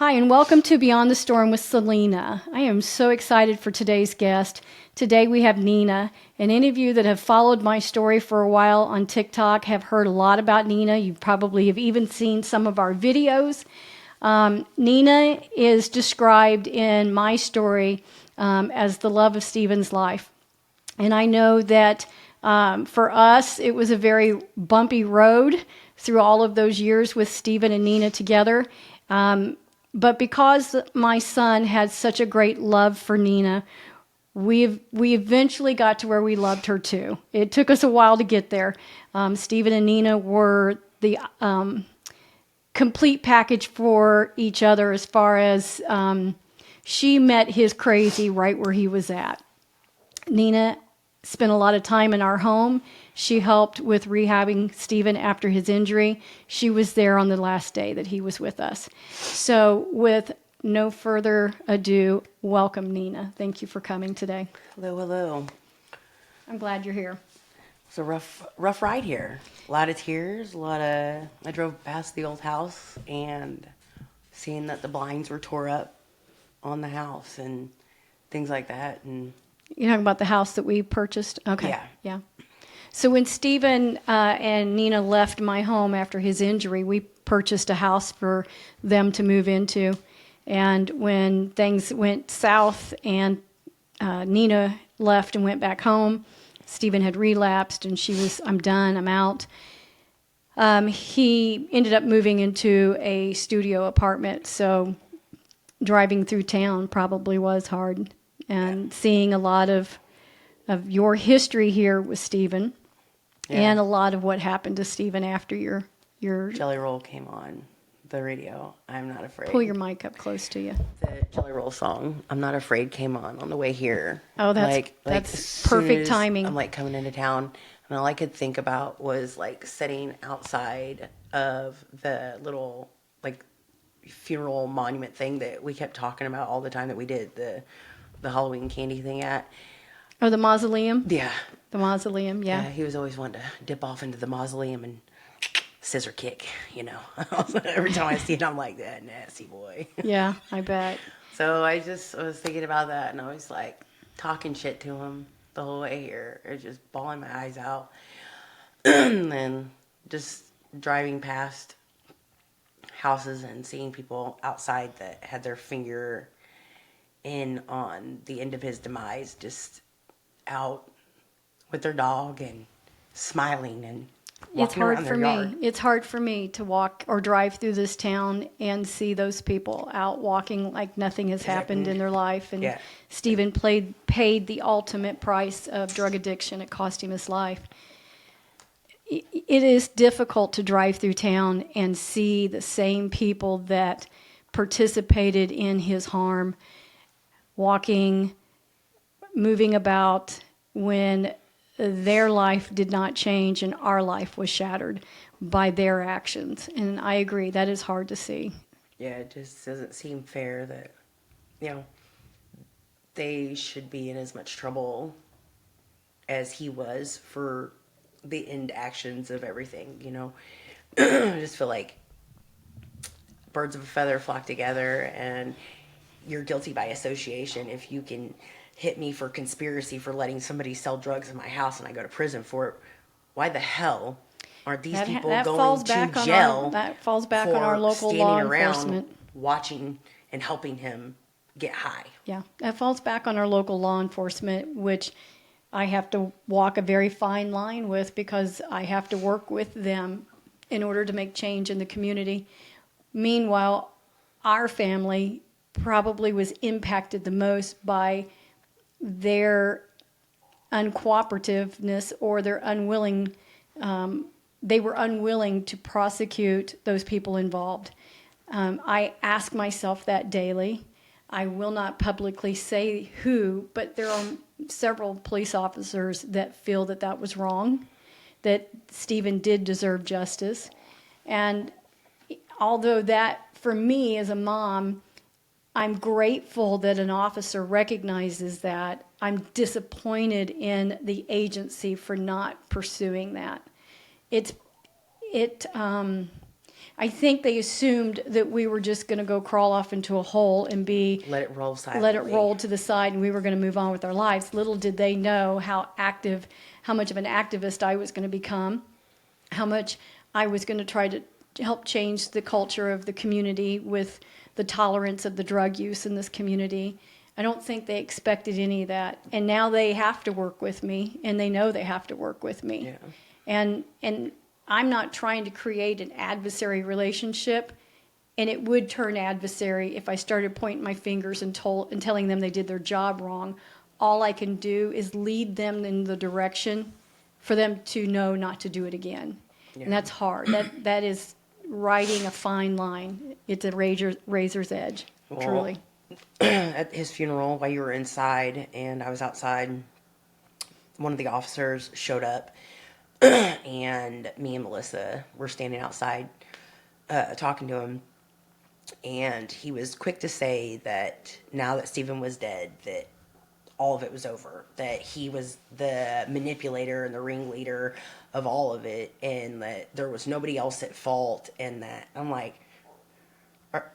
Hi, and welcome to Beyond the Storm with Selena. I am so excited for today's guest. Today we have Nina, and any of you that have followed my story for a while on TikTok have heard a lot about Nina. You probably have even seen some of our videos. Nina is described in my story as the love of Stephen's life. And I know that for us, it was a very bumpy road through all of those years with Stephen and Nina together. But because my son had such a great love for Nina, we eventually got to where we loved her too. It took us a while to get there. Stephen and Nina were the complete package for each other as far as she met his crazy right where he was at. Nina spent a lot of time in our home. She helped with rehabbing Stephen after his injury. She was there on the last day that he was with us. So with no further ado, welcome, Nina. Thank you for coming today. Hello, hello. I'm glad you're here. It's a rough ride here. A lot of tears, I drove past the old house and seeing that the blinds were tore up on the house and things like that. And You're talking about the house that we purchased? Okay. Yeah. So when Stephen and Nina left my home after his injury, we purchased a house for them to move into. And when things went south and Nina left and went back home, Stephen had relapsed and she was, I'm done, I'm out. He ended up moving into a studio apartment, so driving through town probably was hard. And seeing a lot of your history here with Stephen. Yeah. And a lot of what happened to Stephen after your Jelly Roll came on the radio. I'm Not Afraid. Pull your mic up close to you. The Jelly Roll song, I'm Not Afraid, came on the way here. Oh, that's perfect timing. I'm coming into town, and all I could think about was sitting outside of the little funeral monument thing that we kept talking about all the time that we did the Halloween candy thing at. Oh, the mausoleum? Yeah. The mausoleum, yeah. He was always wanting to dip off into the mausoleum and scissor kick, Every time I see it, I'm like, that nasty boy. Yeah, I bet. So I just was thinking about that, and I was talking shit to him the whole way here, or just bawling my eyes out. And just driving past houses and seeing people outside that had their finger in on the end of his demise, just out with their dog and smiling and walking around their yard. It's hard for me to walk or drive through this town and see those people out walking like nothing has happened in their life. And Stephen paid the ultimate price of drug addiction. It cost him his life. It is difficult to drive through town and see the same people that participated in his harm walking, moving about when their life did not change and our life was shattered by their actions. And I agree, that is hard to see. Yeah, it just doesn't seem fair that, they should be in as much trouble as he was for the end actions of everything, I just feel like birds of a feather flock together, and you're guilty by association if you can hit me for conspiracy for letting somebody sell drugs in my house and I go to prison for it. Why the hell aren't these people going to jail? That falls back on our local law enforcement. Watching and helping him get high. Yeah, that falls back on our local law enforcement, which I have to walk a very fine line with because I have to work with them in order to make change in the community. Meanwhile, our family probably was impacted the most by their uncooperativeness or their they were unwilling to prosecute those people involved. I ask myself that daily. I will not publicly say who, but there are several police officers that feel that that was wrong, that Stephen did deserve justice. And although that, for me as a mom, I'm grateful that an officer recognizes that. I'm disappointed in the agency for not pursuing that. I think they assumed that we were just going to go crawl off into a hole and Let it roll silently. let it roll to the side, and we were going to move on with our lives. Little did they know how much of an activist I was going to become, how much I was going to try to help change the culture of the community with the tolerance of the drug use in this community. I don't think they expected any of that. And now they have to work with me, and they know they have to work with me. Yeah. And I'm not trying to create an adversary relationship, and it would turn adversary if I started pointing my fingers and telling them they did their job wrong. All I can do is lead them in the direction for them to know not to do it again. Yeah. And that's hard. That is riding a fine line. It's a razor's edge, truly. At his funeral, while you were inside and I was outside, one of the officers showed up, and me and Melissa were standing outside talking to him, and he was quick to say that now that Stephen was dead, that all of it was over, that he was the manipulator and the ringleader of all of it, and that there was nobody else at fault. And that I'm like,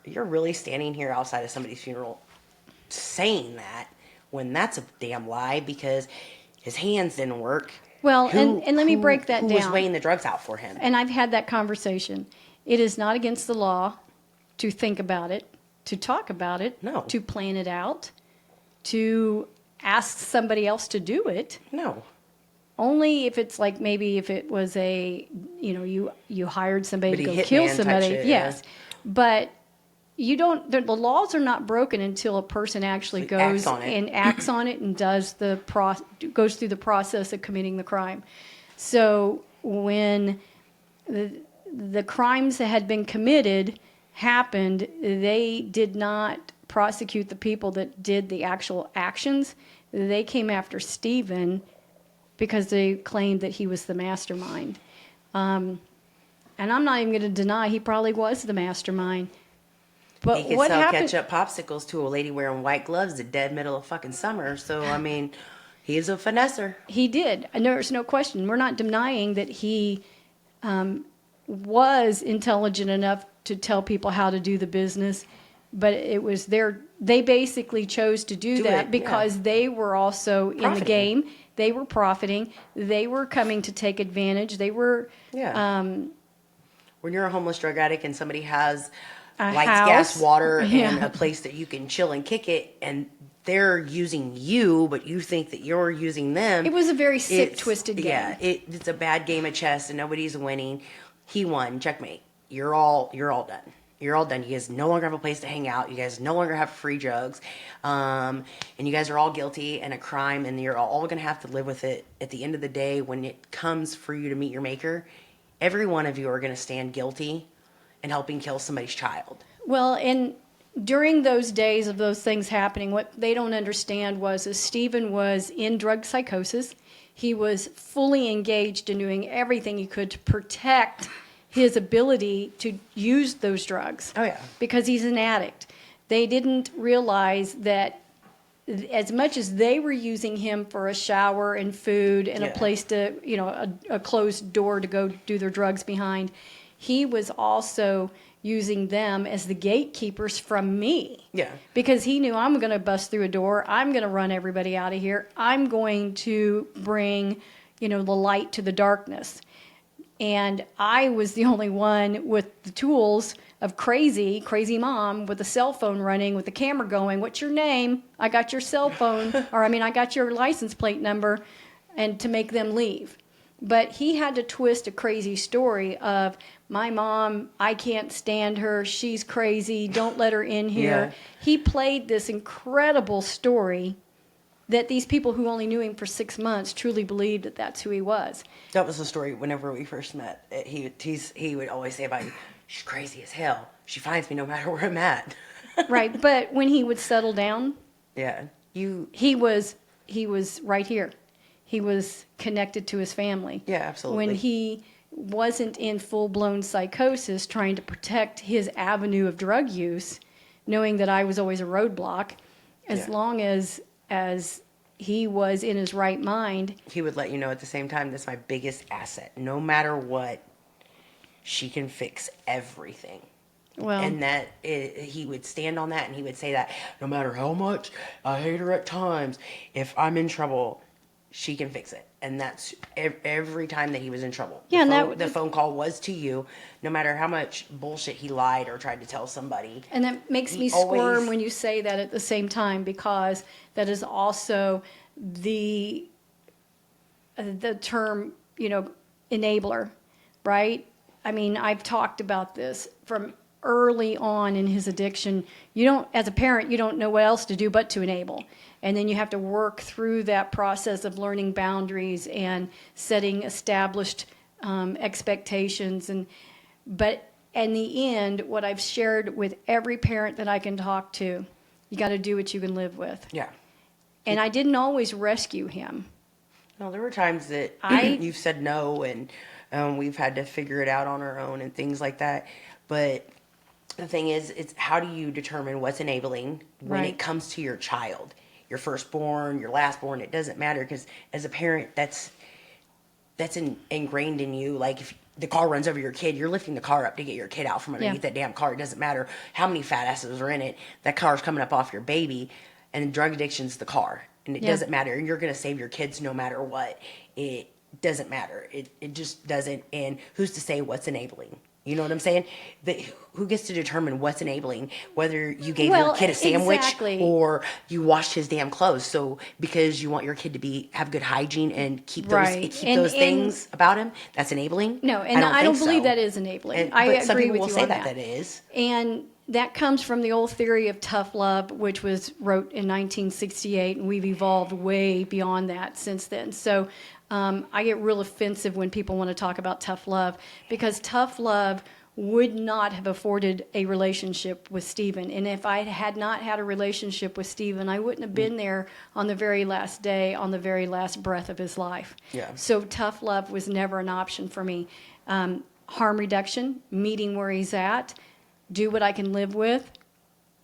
you're really standing here outside of somebody's funeral saying that, when that's a damn lie, because his hands didn't work. Well, and let me break that down. Who was weighing the drugs out for him? And I've had that conversation. It is not against the law to think about it, to talk about it, No. to plan it out, to ask somebody else to do it. No. Only if it's like, maybe if it was you hired somebody to go Hitman kill type somebody. shit, yes. yeah. But you don't, the laws are not broken until a person actually goes and acts on it and goes through the process of committing the crime. So when the crimes that had been committed happened, they did not prosecute the people that did the actual actions. They came after Stephen because they claimed that he was the mastermind. And I'm not even going to deny he probably was the mastermind. But he could what sell happened? ketchup popsicles to a lady wearing white gloves the dead middle of fucking summer. So, I mean, he's a finesser. He did. And there's no question. We're not denying that he was intelligent enough to tell people how to do the business. But it was they basically chose to do that because they were also in the game. They were profiting. They were coming to take advantage. They were... When you're a homeless drug addict and somebody has lights, house, gas, water, and a place that you can chill and kick it, and they're using you, but you think that you're using them. It was a very sick, twisted game. Yeah, it's a bad game of chess, and nobody's winning. He won. Checkmate. You're all done. You're all done. You guys no longer have a place to hang out. You guys no longer have free drugs. And you guys are all guilty and a crime, and you're all going to have to live with it. At the end of the day, when it comes for you to meet your maker, every one of you are going to stand guilty in helping kill somebody's child. Well, and during those days of those things happening, what they don't understand was Stephen was in drug psychosis. He was fully engaged in doing everything he could to protect his ability to use those drugs. Oh, yeah. Because he's an addict. They didn't realize that as much as they were using him for a shower and food and a place to, a closed door to go do their drugs behind, he was also using them as the gatekeepers from me. Yeah. Because he knew, I'm going to bust through a door. I'm going to run everybody out of here. I'm going to bring, the light to the darkness. And I was the only one with the tools of crazy mom with a cell phone running, with the camera going, what's your name? I got your cell phone, I got your license plate number, and to make them leave. But he had to twist a crazy story of, my mom, I can't stand her, she's crazy, don't let her in here. Yeah. He played this incredible story that these people who only knew him for 6 months truly believed that that's who he was. That was the story whenever we first met. He would always say about you, she's crazy as hell. She finds me no matter where I'm at. Right, but when he would settle down, yeah, he was right here. He was connected to his family. Yeah, absolutely. When he wasn't in full-blown psychosis trying to protect his avenue of drug use, knowing that I was always a roadblock, as long as he was in his right mind. He would let you know at the same time, that's my biggest asset. No matter what, she can fix everything. Well, And he would stand on that, and he would say that no matter how much I hate her at times, if I'm in trouble, she can fix it. And that's every time that he was in trouble. yeah, and The phone call was to you, no matter how much bullshit he lied or tried to tell somebody. and that makes He me always squirm when you say that at the same time, because that is also the term, enabler, right? I mean, I've talked about this from early on in his addiction. As a parent, you don't know what else to do but to enable. And then you have to work through that process of learning boundaries and setting established expectations. But in the end, what I've shared with every parent that I can talk to, you got to do what you can live with. Yeah. And I didn't always rescue him. No, there were times that you've said no, and we've had to figure it out on our own and things like that. But the thing is, it's how do you determine what's enabling when Right. it comes to your child, your firstborn, your lastborn? It doesn't matter, because as a parent, that's ingrained in you. Like if the car runs over your kid, you're lifting the car up to get your kid out from underneath that damn car. It doesn't matter how many fat asses are in it. That car's coming up off your baby, and drug addiction's the car. And it doesn't matter. And you're going to save your kids no matter what. It doesn't matter. It just doesn't. And who's to say what's enabling? You know what I'm saying? Who gets to determine what's enabling? Whether you gave your kid a sandwich exactly. or you washed his damn clothes. So because you want your kid to have good hygiene and keep those things about him, that's enabling. No, and I don't believe so. that is enabling. But I some agree people with will you say on that it is. And that comes from the old theory of tough love, which was wrote in 1968, and we've evolved way beyond that since then. So I get real offensive when people want to talk about tough love, because tough love would not have afforded a relationship with Stephen. And if I had not had a relationship with Stephen, I wouldn't have been there on the very last day, on the very last breath of his life. Yeah. So tough love was never an option for me. Harm reduction, meeting where he's at, do what I can live with,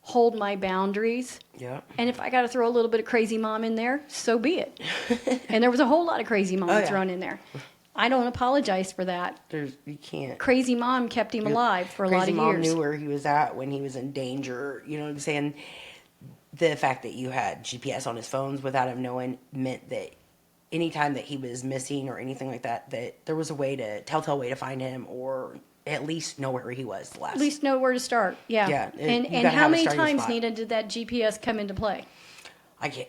hold my boundaries. Yeah. And if I got to throw a little bit of crazy mom in there, so be it. And there was a whole lot of crazy mom thrown in there. I don't apologize for that. You can't. Crazy mom kept him alive for a lot of years. Crazy mom knew where he was at when he was in danger. You know what I'm saying? The fact that you had GPS on his phones without him knowing meant that anytime that he was missing or anything like that, that there was a telltale way to find him, or at least know where he was last. At least know where to start. Yeah. Yeah, And how many times, Nina, did that GPS come into play? I can't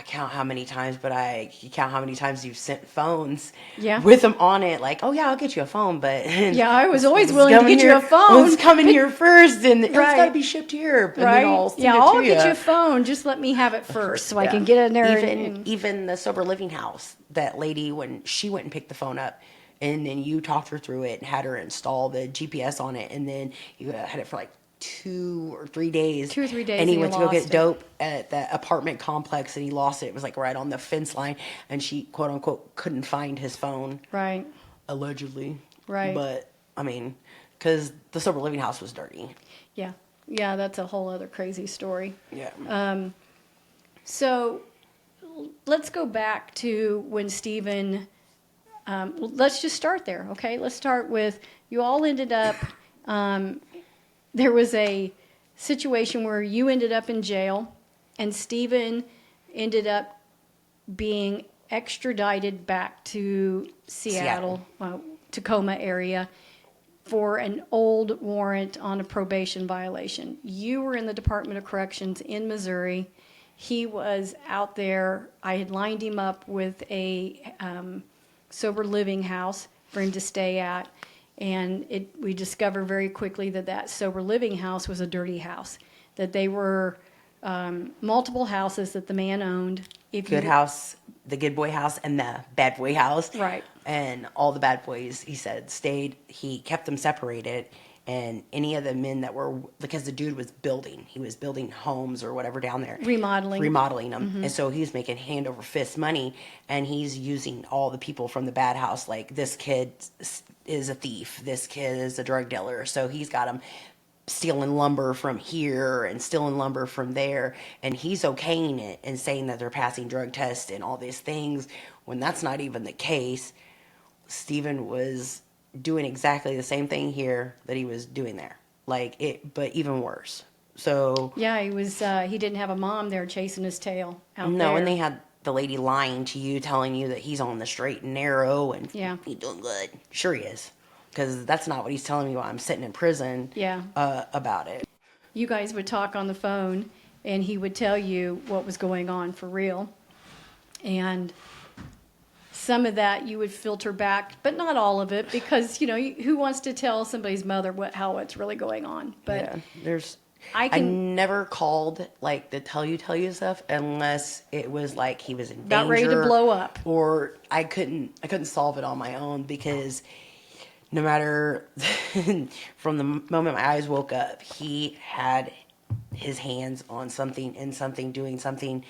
count how many times, but I can count how many times you've sent phones with them on it. Like, oh yeah, I'll get you a phone, but yeah, I was always willing to get you a phone. It's coming here first, and it's got to be shipped here. And right? Then I'll send I'll it to get you a phone. Just let me have it first, so I can get in there. Even the sober living house, that lady, when she went and picked the phone up, and then you talked her through it and had her install the GPS on it, and then you had it for like 2 or 3 days. 2 or 3 days. And he went to go get dope at the apartment complex, and he lost it. It was like right on the fence line, and she, quote unquote, couldn't find his phone. Right. Allegedly. Right. But, I mean, because the sober living house was dirty. Yeah. Yeah, that's a whole other crazy story. Yeah. So let's go back to when Stephen, let's just start there, okay? Let's start with, you all ended up, there was a situation where you ended up in jail, and Stephen ended up being extradited back to Seattle. Tacoma area, for an old warrant on a probation violation. You were in the Department of Corrections in Missouri. He was out there. I had lined him up with a sober living house for him to stay at. And we discovered very quickly that sober living house was a dirty house, that they were multiple houses that the man owned. House, the good boy house, and the bad boy house. Right. And all the bad boys, he said, he kept them separated. And any of the men that were, because the dude was building, he was building homes or whatever down there. Remodeling them. Mm-hmm. And so he was making hand over fist money, and he's using all the people from the bad house. Like, this kid is a thief, this kid is a drug dealer. So he's got them stealing lumber from here and stealing lumber from there. And he's okaying it and saying that they're passing drug tests and all these things, when that's not even the case. Stephen was doing exactly the same thing here that he was doing there. Like it, but even worse. So Yeah, he was. He didn't have a mom there chasing his tail out no, and there. they had the lady lying to you, telling you that he's on the straight and narrow and Yeah. he's doing good. Sure, he is, because that's not what he's telling me while I'm sitting in prison. Yeah. About it. You guys would talk on the phone, and he would tell you what was going on for real. And some of that you would filter back, but not all of it, because who wants to tell somebody's mother what's really going on? But Yeah, there's. I I can never called like the tell you stuff unless it was like he was in about danger, ready to blow up. or I couldn't solve it on my own, because no matter from the moment my eyes woke up, he had his hands on something and something doing something.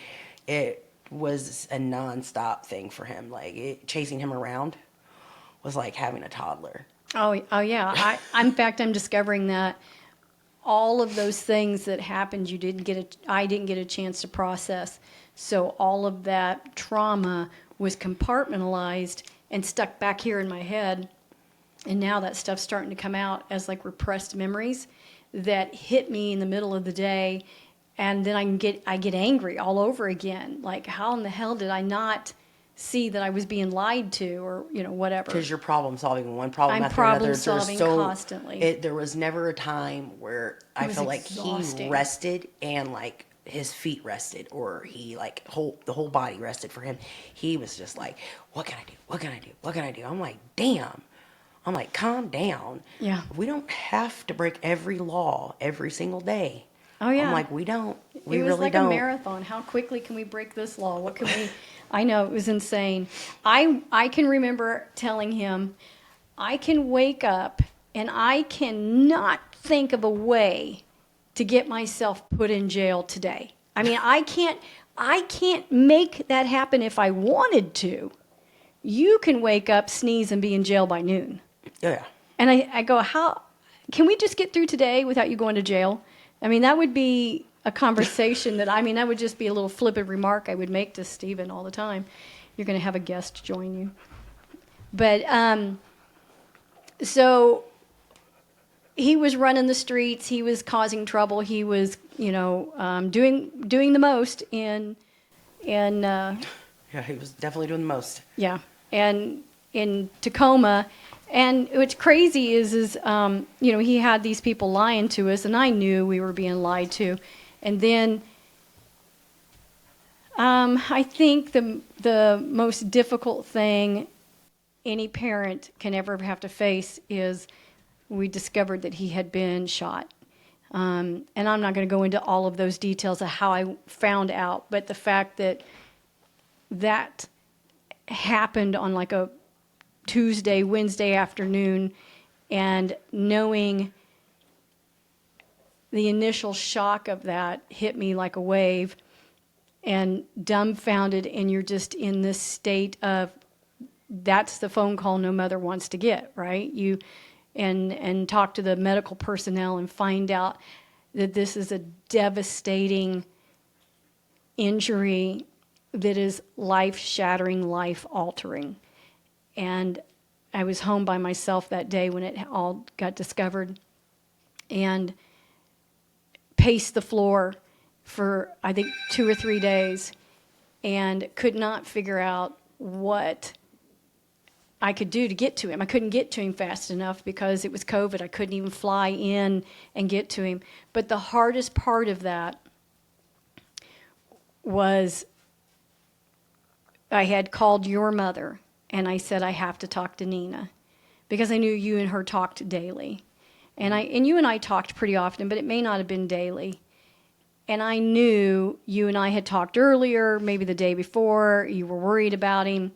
It was a nonstop thing for him. Like chasing him around was like having a toddler. Oh yeah. In fact, I'm discovering that all of those things that happened, I didn't get a chance to process. So all of that trauma was compartmentalized and stuck back here in my head. And now that stuff's starting to come out as like repressed memories that hit me in the middle of the day, and then I get angry all over again. Like, how in the hell did I not see that I was being lied to, or whatever? Because you're problem solving one problem I'm after problem another. solving constantly. There was never a time where I was felt like exhausting. he rested and like his feet rested, or he like the whole body rested for him. He was just like, what can I do? What can I do? What can I do? I'm like, damn. I'm like, calm down. Yeah. We don't have to break every law every single day. Oh yeah. I'm like, we don't. We It was really like don't. a marathon. How quickly can we break this law? What can we? I know, it was insane. I can remember telling him, I can wake up and I cannot think of a way to get myself put in jail today. I mean, I can't make that happen if I wanted to. You can wake up, sneeze, and be in jail by noon. Yeah. And I go, how can we just get through today without you going to jail? I mean, that would be a conversation that would just be a little flippant remark I would make to Stephen all the time. You're going to have a guest join you. But so he was running the streets. He was causing trouble. He was, doing the most Yeah, he was definitely doing the most. yeah, and in Tacoma. And what's crazy is he had these people lying to us, and I knew we were being lied to. And then I think the most difficult thing any parent can ever have to face is we discovered that he had been shot. And I'm not going to go into all of those details of how I found out, but the fact that happened on like a Tuesday, Wednesday afternoon, and knowing the initial shock of that hit me like a wave, and dumbfounded, and you're just in this state of, that's the phone call no mother wants to get, right? You and talk to the medical personnel and find out that this is a devastating injury that is life-shattering, life-altering. And I was home by myself that day when it all got discovered, and paced the floor for, I think, 2 or 3 days, and could not figure out what I could do to get to him. I couldn't get to him fast enough because it was COVID. I couldn't even fly in and get to him. But the hardest part of that was I had called your mother, and I said, I have to talk to Nina, because I knew you and her talked daily. And you and I talked pretty often, but it may not have been daily. And I knew you and I had talked earlier, maybe the day before. You were worried about him,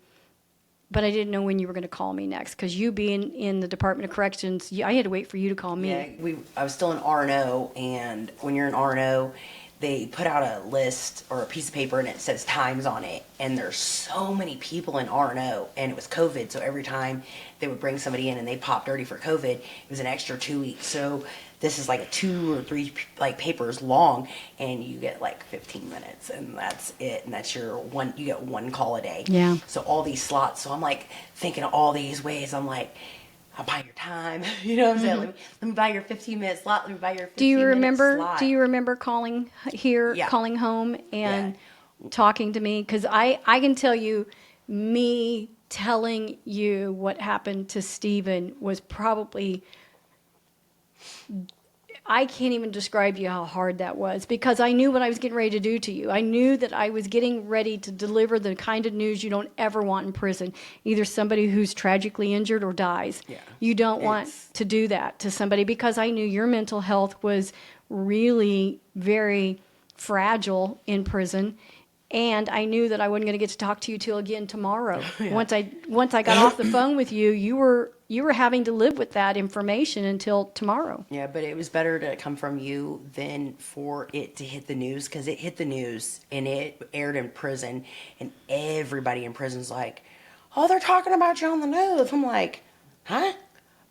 but I didn't know when you were going to call me next, because you being in the Department of Corrections, I had to wait for you to call me. Yeah, I was still in R&O, and when you're in R&O, they put out a list or a piece of paper, and it says times on it. And there's so many people in R&O, and it was COVID, so every time they would bring somebody in and they popped dirty for COVID, it was an extra 2 weeks. So this is like a 2 or 3 like papers long, and you get like 15 minutes, and that's it. And that's your one. You get one call a day. Yeah. So all these slots. So I'm like thinking of all these ways. I'm like, I'll buy your time. You know what I'm saying? Let me buy your 15-minute slot. Let me buy your 15-minute slot. Do you remember calling Yeah. calling home and talking to me? Because I can tell you, me telling you what happened to Stephen was probably, I can't even describe to you how hard that was, because I knew what I was getting ready to do to you. I knew that I was getting ready to deliver the kind of news you don't ever want in prison. Either somebody who's tragically injured or dies. Yeah. You don't want to do that to somebody, because I knew your mental health was really very fragile in prison. And I knew that I wasn't going to get to talk to you till again tomorrow. Once I got off the phone with you, you were having to live with that information until tomorrow. Yeah, but it was better to come from you than for it to hit the news, because it hit the news and it aired in prison, and everybody in prison's like, "Oh, they're talking about you on the news." I'm like, "Huh?"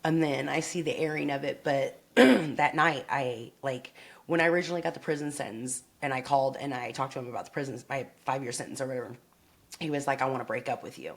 And then I see the airing of it, but that night when I originally got the prison sentence and I called and I talked to him about the prison, my 5-year sentence or whatever, he was like, "I want to break up with you."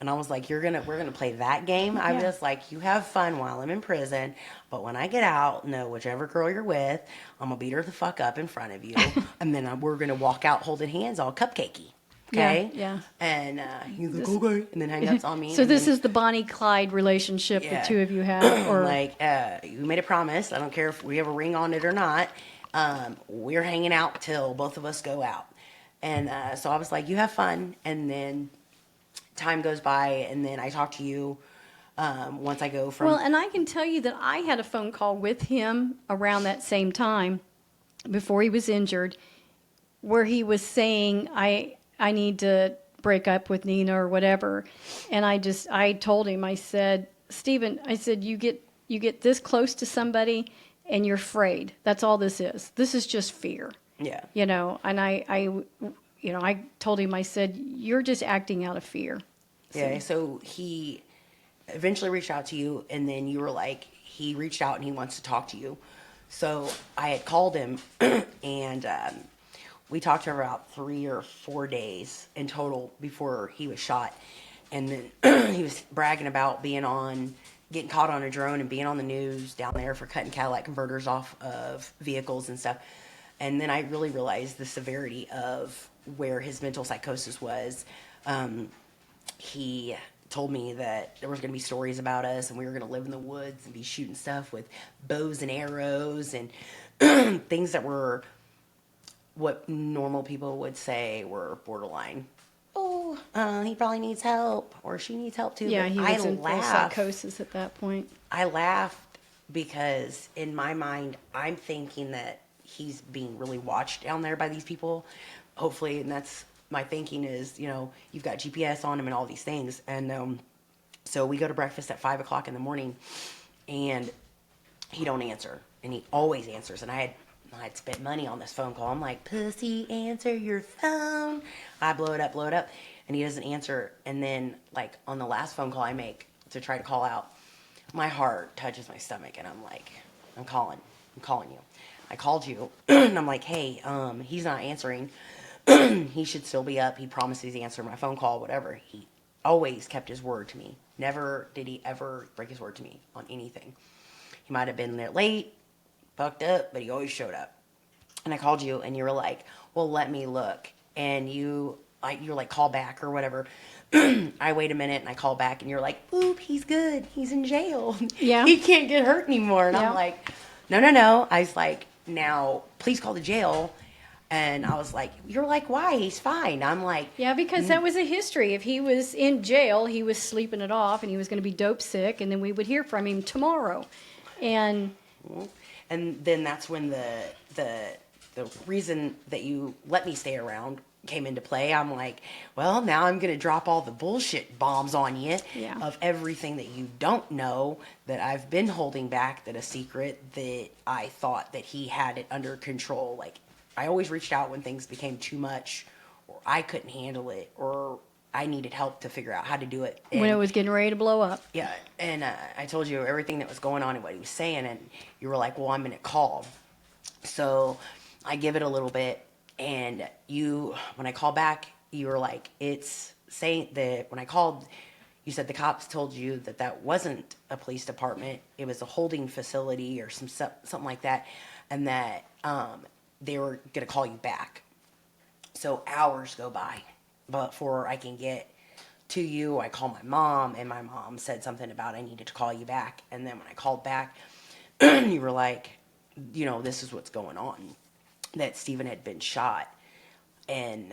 And I was like, we're gonna play that game. I was like, you have fun while I'm in prison, but when I get out, no, whichever girl you're with, I'm gonna beat her the fuck up in front of you, and then we're gonna walk out holding hands, all cupcakey. Okay. Yeah. And he's like, okay, and then hang ups on me. So this is the Bonnie Clyde relationship the two of you have, or like you made a promise. I don't care if we have a ring on it or not. We're hanging out till both of us go out. And so I was like, you have fun, and then time goes by, and then I talk to you once I go from... Well, and I can tell you that I had a phone call with him around that same time, before he was injured, where he was saying, I need to break up with Nina or whatever. And I told him, I said, Stephen, I said, you get this close to somebody and you're afraid. That's all this is. This is just fear. Yeah. You know, and I told him, I said, you're just acting out of fear. Yeah, so he eventually reached out to you, and then you were like, he reached out and he wants to talk to you. So I had called him, and we talked for about 3 or 4 days in total before he was shot. And then he was bragging about getting caught on a drone and being on the news down there for cutting Cadillac converters off of vehicles and stuff. And then I really realized the severity of where his mental psychosis was. He told me that there was going to be stories about us, and we were going to live in the woods and be shooting stuff with bows and arrows and things that were what normal people would say were borderline. Oh, he probably needs help, or she needs help too. Yeah, But he was in full psychosis at that point. I laughed because in my mind, I'm thinking that he's being really watched down there by these people. Hopefully, and that's my thinking is, you've got GPS on him and all these things. And so we go to breakfast at 5 o'clock in the morning, and he don't answer, and he always answers. And I had spent money on this phone call. I'm like, pussy, answer your phone. I blow it up, and he doesn't answer. And then, like, on the last phone call I make to try to call out, my heart touches my stomach, and I'm like, I'm calling you. I called you, and I'm like, hey, he's not answering. He should still be up. He promises he'd answer my phone call, whatever. He always kept his word to me. Never did he ever break his word to me on anything. He might have been there late, fucked up, but he always showed up. And I called you, and you were like, well, let me look. And you're like, call back or whatever. I wait a minute, and I call back, and you're like, oop, he's good. He's in jail. Yeah. He can't get hurt anymore. And Yeah. I'm like, no. I was like, now, please call the jail. And I was like, you're like, why? He's fine. I'm like... Yeah, because that was a history. If he was in jail, he was sleeping it off, and he was going to be dope sick, and then we would hear from him tomorrow. And then that's when the reason that you let me stay around came into play. I'm like, well, now I'm going to drop all the bullshit bombs on you of everything that you don't know, that I've been holding back, that a secret, that I thought that he had it under control. Like, I always reached out when things became too much, or I couldn't handle it, or I needed help to figure out how to do it. And, when it was getting ready to blow up. Yeah, and I told you everything that was going on and what he was saying, and you were like, well, I'm going to call. So I give it a little bit, and when I call back, you were like, it's saying that when I called, you said the cops told you that that wasn't a police department. It was a holding facility or something like that, and that they were going to call you back. So hours go by before I can get to you. I call my mom, and my mom said something about I needed to call you back. And then when I called back, you were like, this is what's going on. That Stephen had been shot. And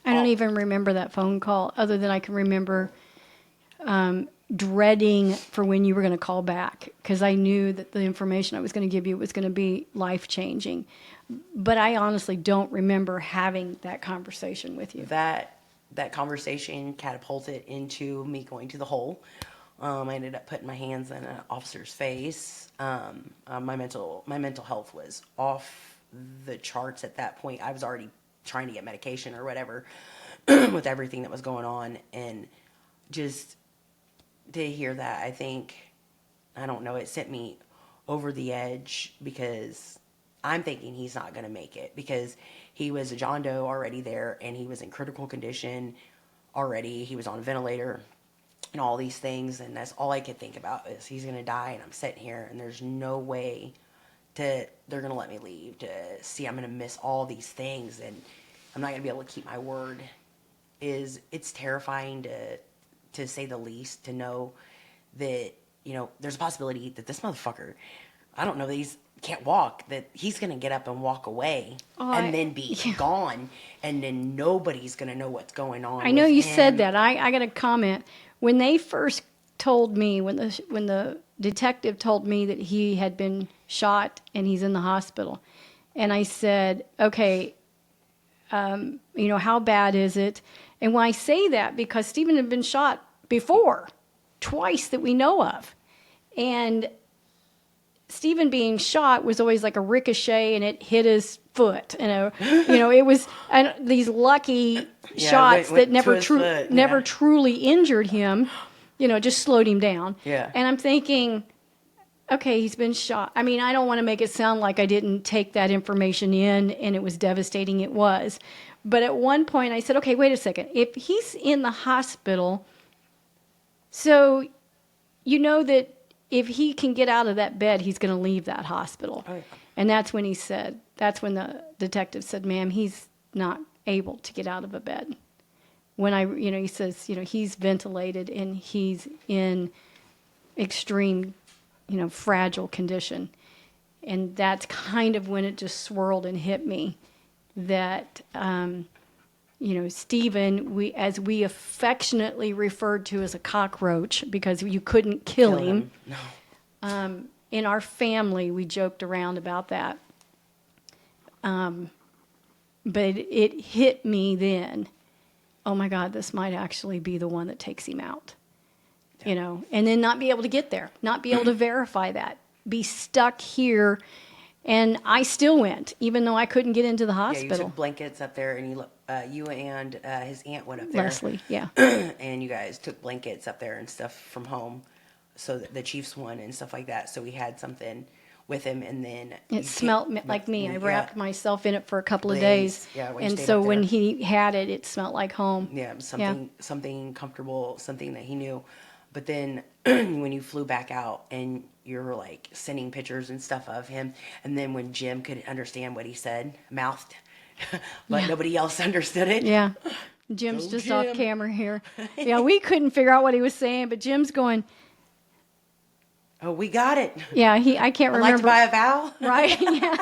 I don't even remember that phone call, other than I can remember dreading for when you were going to call back, because I knew that the information I was going to give you was going to be life-changing. But I honestly don't remember having that conversation with you. That conversation catapulted into me going to the hole. I ended up putting my hands in an officer's face. My mental health was off the charts at that point. I was already trying to get medication or whatever with everything that was going on, and just to hear that, I don't know, it sent me over the edge, because I'm thinking he's not going to make it, because he was a John Doe already there, and he was in critical condition already. He was on a ventilator and all these things, and that's all I could think about is he's going to die, and I'm sitting here, and there's no way they're going to let me leave to see. I'm going to miss all these things, and I'm not going to be able to keep my word. It's terrifying to say the least, to know that, there's a possibility that this motherfucker, I don't know, that he's can't walk, that he's going to get up and walk away and then be gone, and then nobody's going to know what's going on. I know with you him. said that. I got a comment. When they first told me, when the detective told me that he had been shot and he's in the hospital, and I said, okay, how bad is it? And when I say that, because Stephen had been shot before, twice that we know of, and Stephen being shot was always like a ricochet, and it hit his foot. It was these lucky shots that never truly injured him. Just slowed him down. Yeah. And I'm thinking, okay, he's been shot. I mean, I don't want to make it sound like I didn't take that information in, and it was devastating. It was. But at one point I said, okay, wait a second. If he's in the hospital, so that if he can get out of that bed, he's going to leave that hospital. Oh, yeah. And that's when the detective said, ma'am, he's not able to get out of a bed. When he says, he's ventilated and he's in extreme, fragile condition. And that's kind of when it just swirled and hit me that, Stephen, as we affectionately referred to as a cockroach, because you couldn't kill him. No. In our family, we joked around about that. But it hit me then. Oh my God, this might actually be the one that takes him out. And then not be able to get there, not be able to verify that, be stuck here. And I still went, even though I couldn't get into the hospital. Yeah, you took blankets up there, and you and his aunt went up there. Leslie, yeah. And you guys took blankets up there and stuff from home, so that the Chiefs won and stuff like that. So we had something with him, and then it smelled like me. I wrapped myself in it for a couple of days. Yeah, and so when he had it, it smelled like home. Yeah, something comfortable, something that he knew. But then when you flew back out and you were like sending pictures and stuff of him, and then when Jim could understand what he said, mouthed, but nobody else understood it. Yeah. Jim's just off camera here. Yeah, we couldn't figure out what he was saying, but Jim's going, oh, we got it. Yeah, I can't remember. I'd like to buy a vowel. Right? Yeah.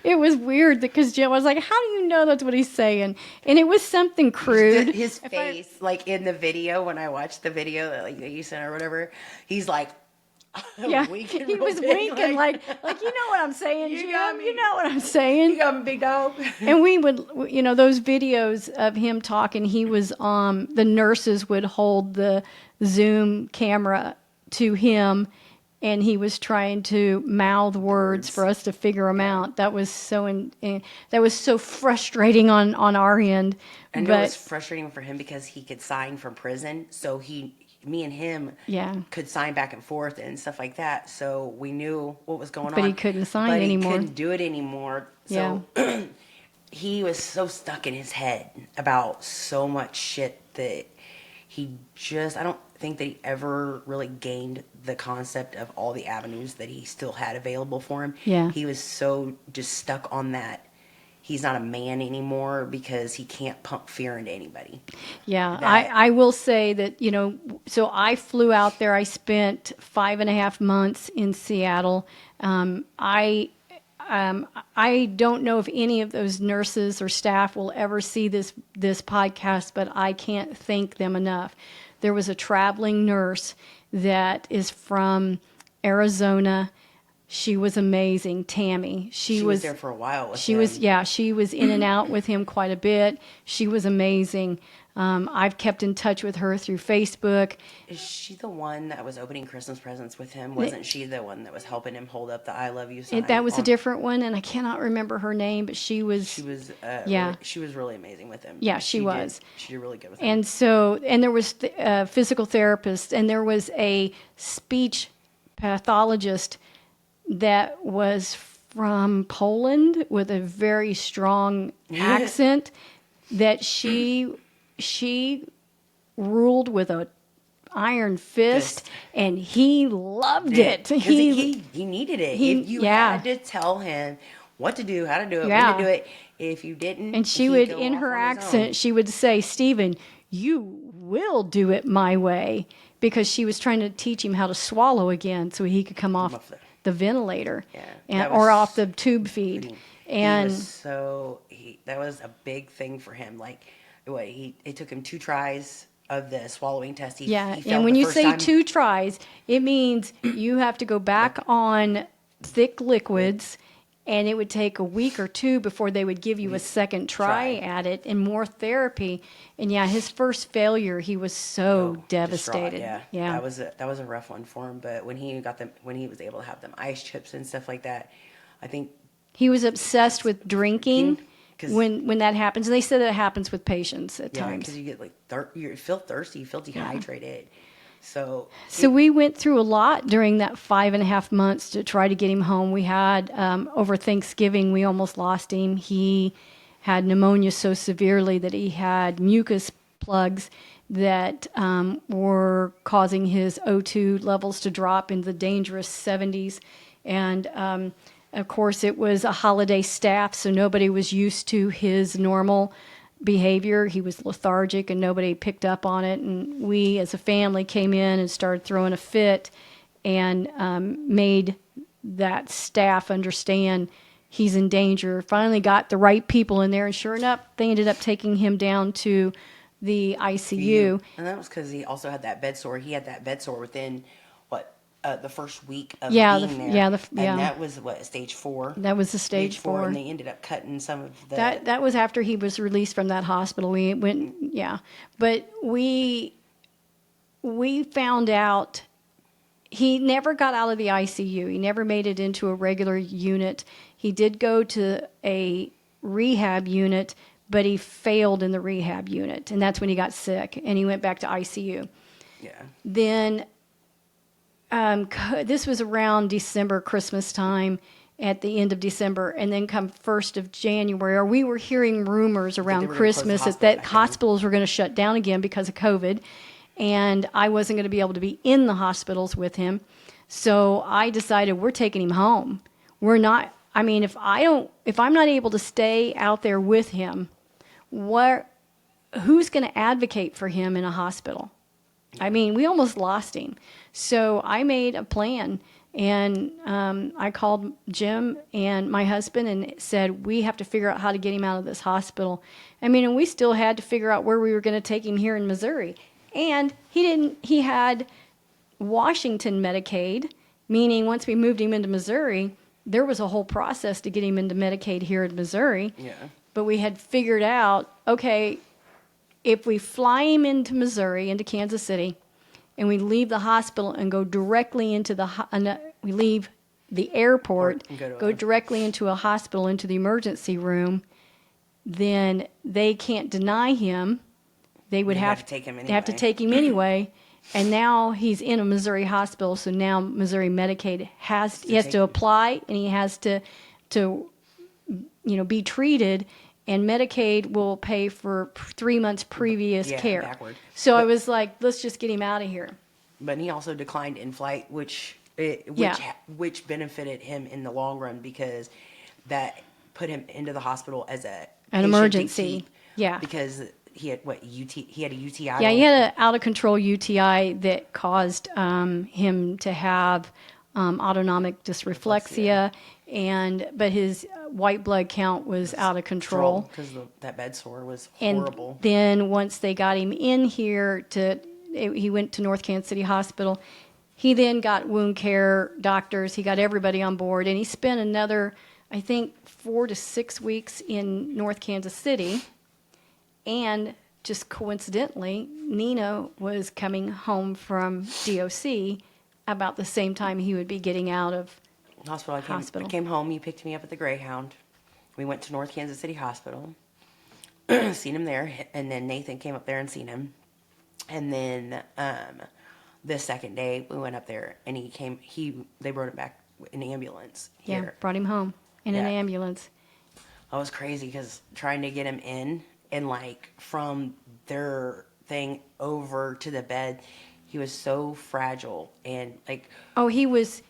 It was weird because Jim was like, how do you know that's what he's saying? And it was something crude. His face, like in the video, when I watched the video that you sent or whatever, he's like, yeah, he was winking like you know what I'm saying, Jim. You know what I'm saying. You got me, big dog. And we would, those videos of him talking, he was, the nurses would hold the Zoom camera to him, and he was trying to mouth words for us to figure them out. That was so frustrating on our end. And it was frustrating for him because he could sign from prison, so me and him could sign back and forth and stuff like that. So we knew what was going on. But he couldn't sign anymore. He couldn't do it anymore. So he was so stuck in his head about so much shit that I don't think that he ever really gained the concept of all the avenues that he still had available for him. Yeah. He was so just stuck on that. He's not a man anymore because he can't pump fear into anybody. Yeah, That I will say that, so I flew out there. I spent 5.5 months in Seattle. Um, I I don't know if any of those nurses or staff will ever see this podcast, but I can't thank them enough. There was a traveling nurse that is from Arizona. She was amazing, Tammy. she was there for a while with him. She was in and out with him quite a bit. She was amazing. I've kept in touch with her through Facebook. Is she the one that was opening Christmas presents with him? Wasn't she the one that was helping him hold up the "I love you" sign? That was a different one, and I cannot remember her name, but she was. She was really amazing with him. Yeah, she was. She did really good with him. And so, and there was a physical therapist, and there was a speech pathologist that was from Poland with a very strong accent that she ruled with a iron fist, and he loved it. He needed it. If you had to tell him what to do, how to do it, when to do it, if you didn't, and she would, in her accent, she would say, "Stephen, you will do it my way," because she was trying to teach him how to swallow again so he could come off the ventilator, or off the tube feed. And that was a big thing for him. Like, it took him 2 tries of the swallowing test. He and when you say 2 tries, it means you have to go back on thick liquids, and it would take a week or 2 before they would give you a second try at it and more therapy. And his first failure, he was so devastated. That was a rough one for him. But when he was able to have them ice chips and stuff like that, I think he was obsessed with drinking. When that happens, and they said that it happens with patients at times. Because you get you feel thirsty, you feel dehydrated. So we went through a lot during that 5.5 months to try to get him home. We had over Thanksgiving, we almost lost him. He had pneumonia so severely that he had mucus plugs that were causing his O2 levels to drop in the dangerous 70s, and of course, it was a holiday staff, so nobody was used to his normal behavior. He was lethargic, and nobody picked up on it. And we, as a family, came in and started throwing a fit and made that staff understand he's in danger. Finally got the right people in there, and sure enough, they ended up taking him down to the ICU. And that was because he also had that bed sore. He had that bed sore within the first week of being there. And that was stage 4. That was the stage 4. And they ended up cutting some of the... That was after he was released from that hospital. We went, but we found out he never got out of the ICU. He never made it into a regular unit. He did go to a rehab unit, but he failed in the rehab unit, and that's when he got sick, and he went back to ICU. Yeah. Then... this was around December, Christmas time, at the end of December, and then come 1st of January, or we were hearing rumors around Christmas that hospitals were going to shut down again because of COVID, and I wasn't going to be able to be in the hospitals with him. So I decided we're taking him home. We're not, if I'm not able to stay out there with him, who's going to advocate for him in a hospital? We almost lost him. So I made a plan, and I called Jim and my husband and said, we have to figure out how to get him out of this hospital. And we still had to figure out where we were going to take him here in Missouri. And he had Washington Medicaid, meaning once we moved him into Missouri, there was a whole process to get him into Medicaid here in Missouri. Yeah. But we had figured out, okay, if we fly him into Missouri, into Kansas City, and we leave the hospital and go directly into we leave the airport, go directly into a hospital, into the emergency room, then they can't deny him. They would have to take him anyway. They have to take him anyway. And now he's in a Missouri hospital, so now Missouri Medicaid he has to apply, and he has to be treated. and Medicaid will pay for 3 months previous Yeah, care. backward. So I was like, let's just get him out of here. But he also declined in flight, Yeah. which benefited him in the long run because that put him into the hospital as a An patient to emergency. keep, Yeah. because he had he had a UTI. Yeah, he had an out of control UTI that caused him to have autonomic dysreflexia, but his white blood count was out of control. because that bed sore was And horrible. then once they got him in here, he went to North Kansas City Hospital. He then got wound care doctors. He got everybody on board, and he spent another, I think, 4 to 6 weeks in North Kansas City. And just coincidentally, Nina was coming home from DOC about the same time he would be getting out of I came home. He picked me up at the Greyhound. We went to North Kansas City Hospital. Seen him there, and then Nathan came up there and seen him. And then the second day we went up there, and they brought him back in an ambulance Yeah, here. brought him home in an Yeah. ambulance. That was crazy because trying to get him in and like from their thing over to the bed, he was so fragile and like Oh, he was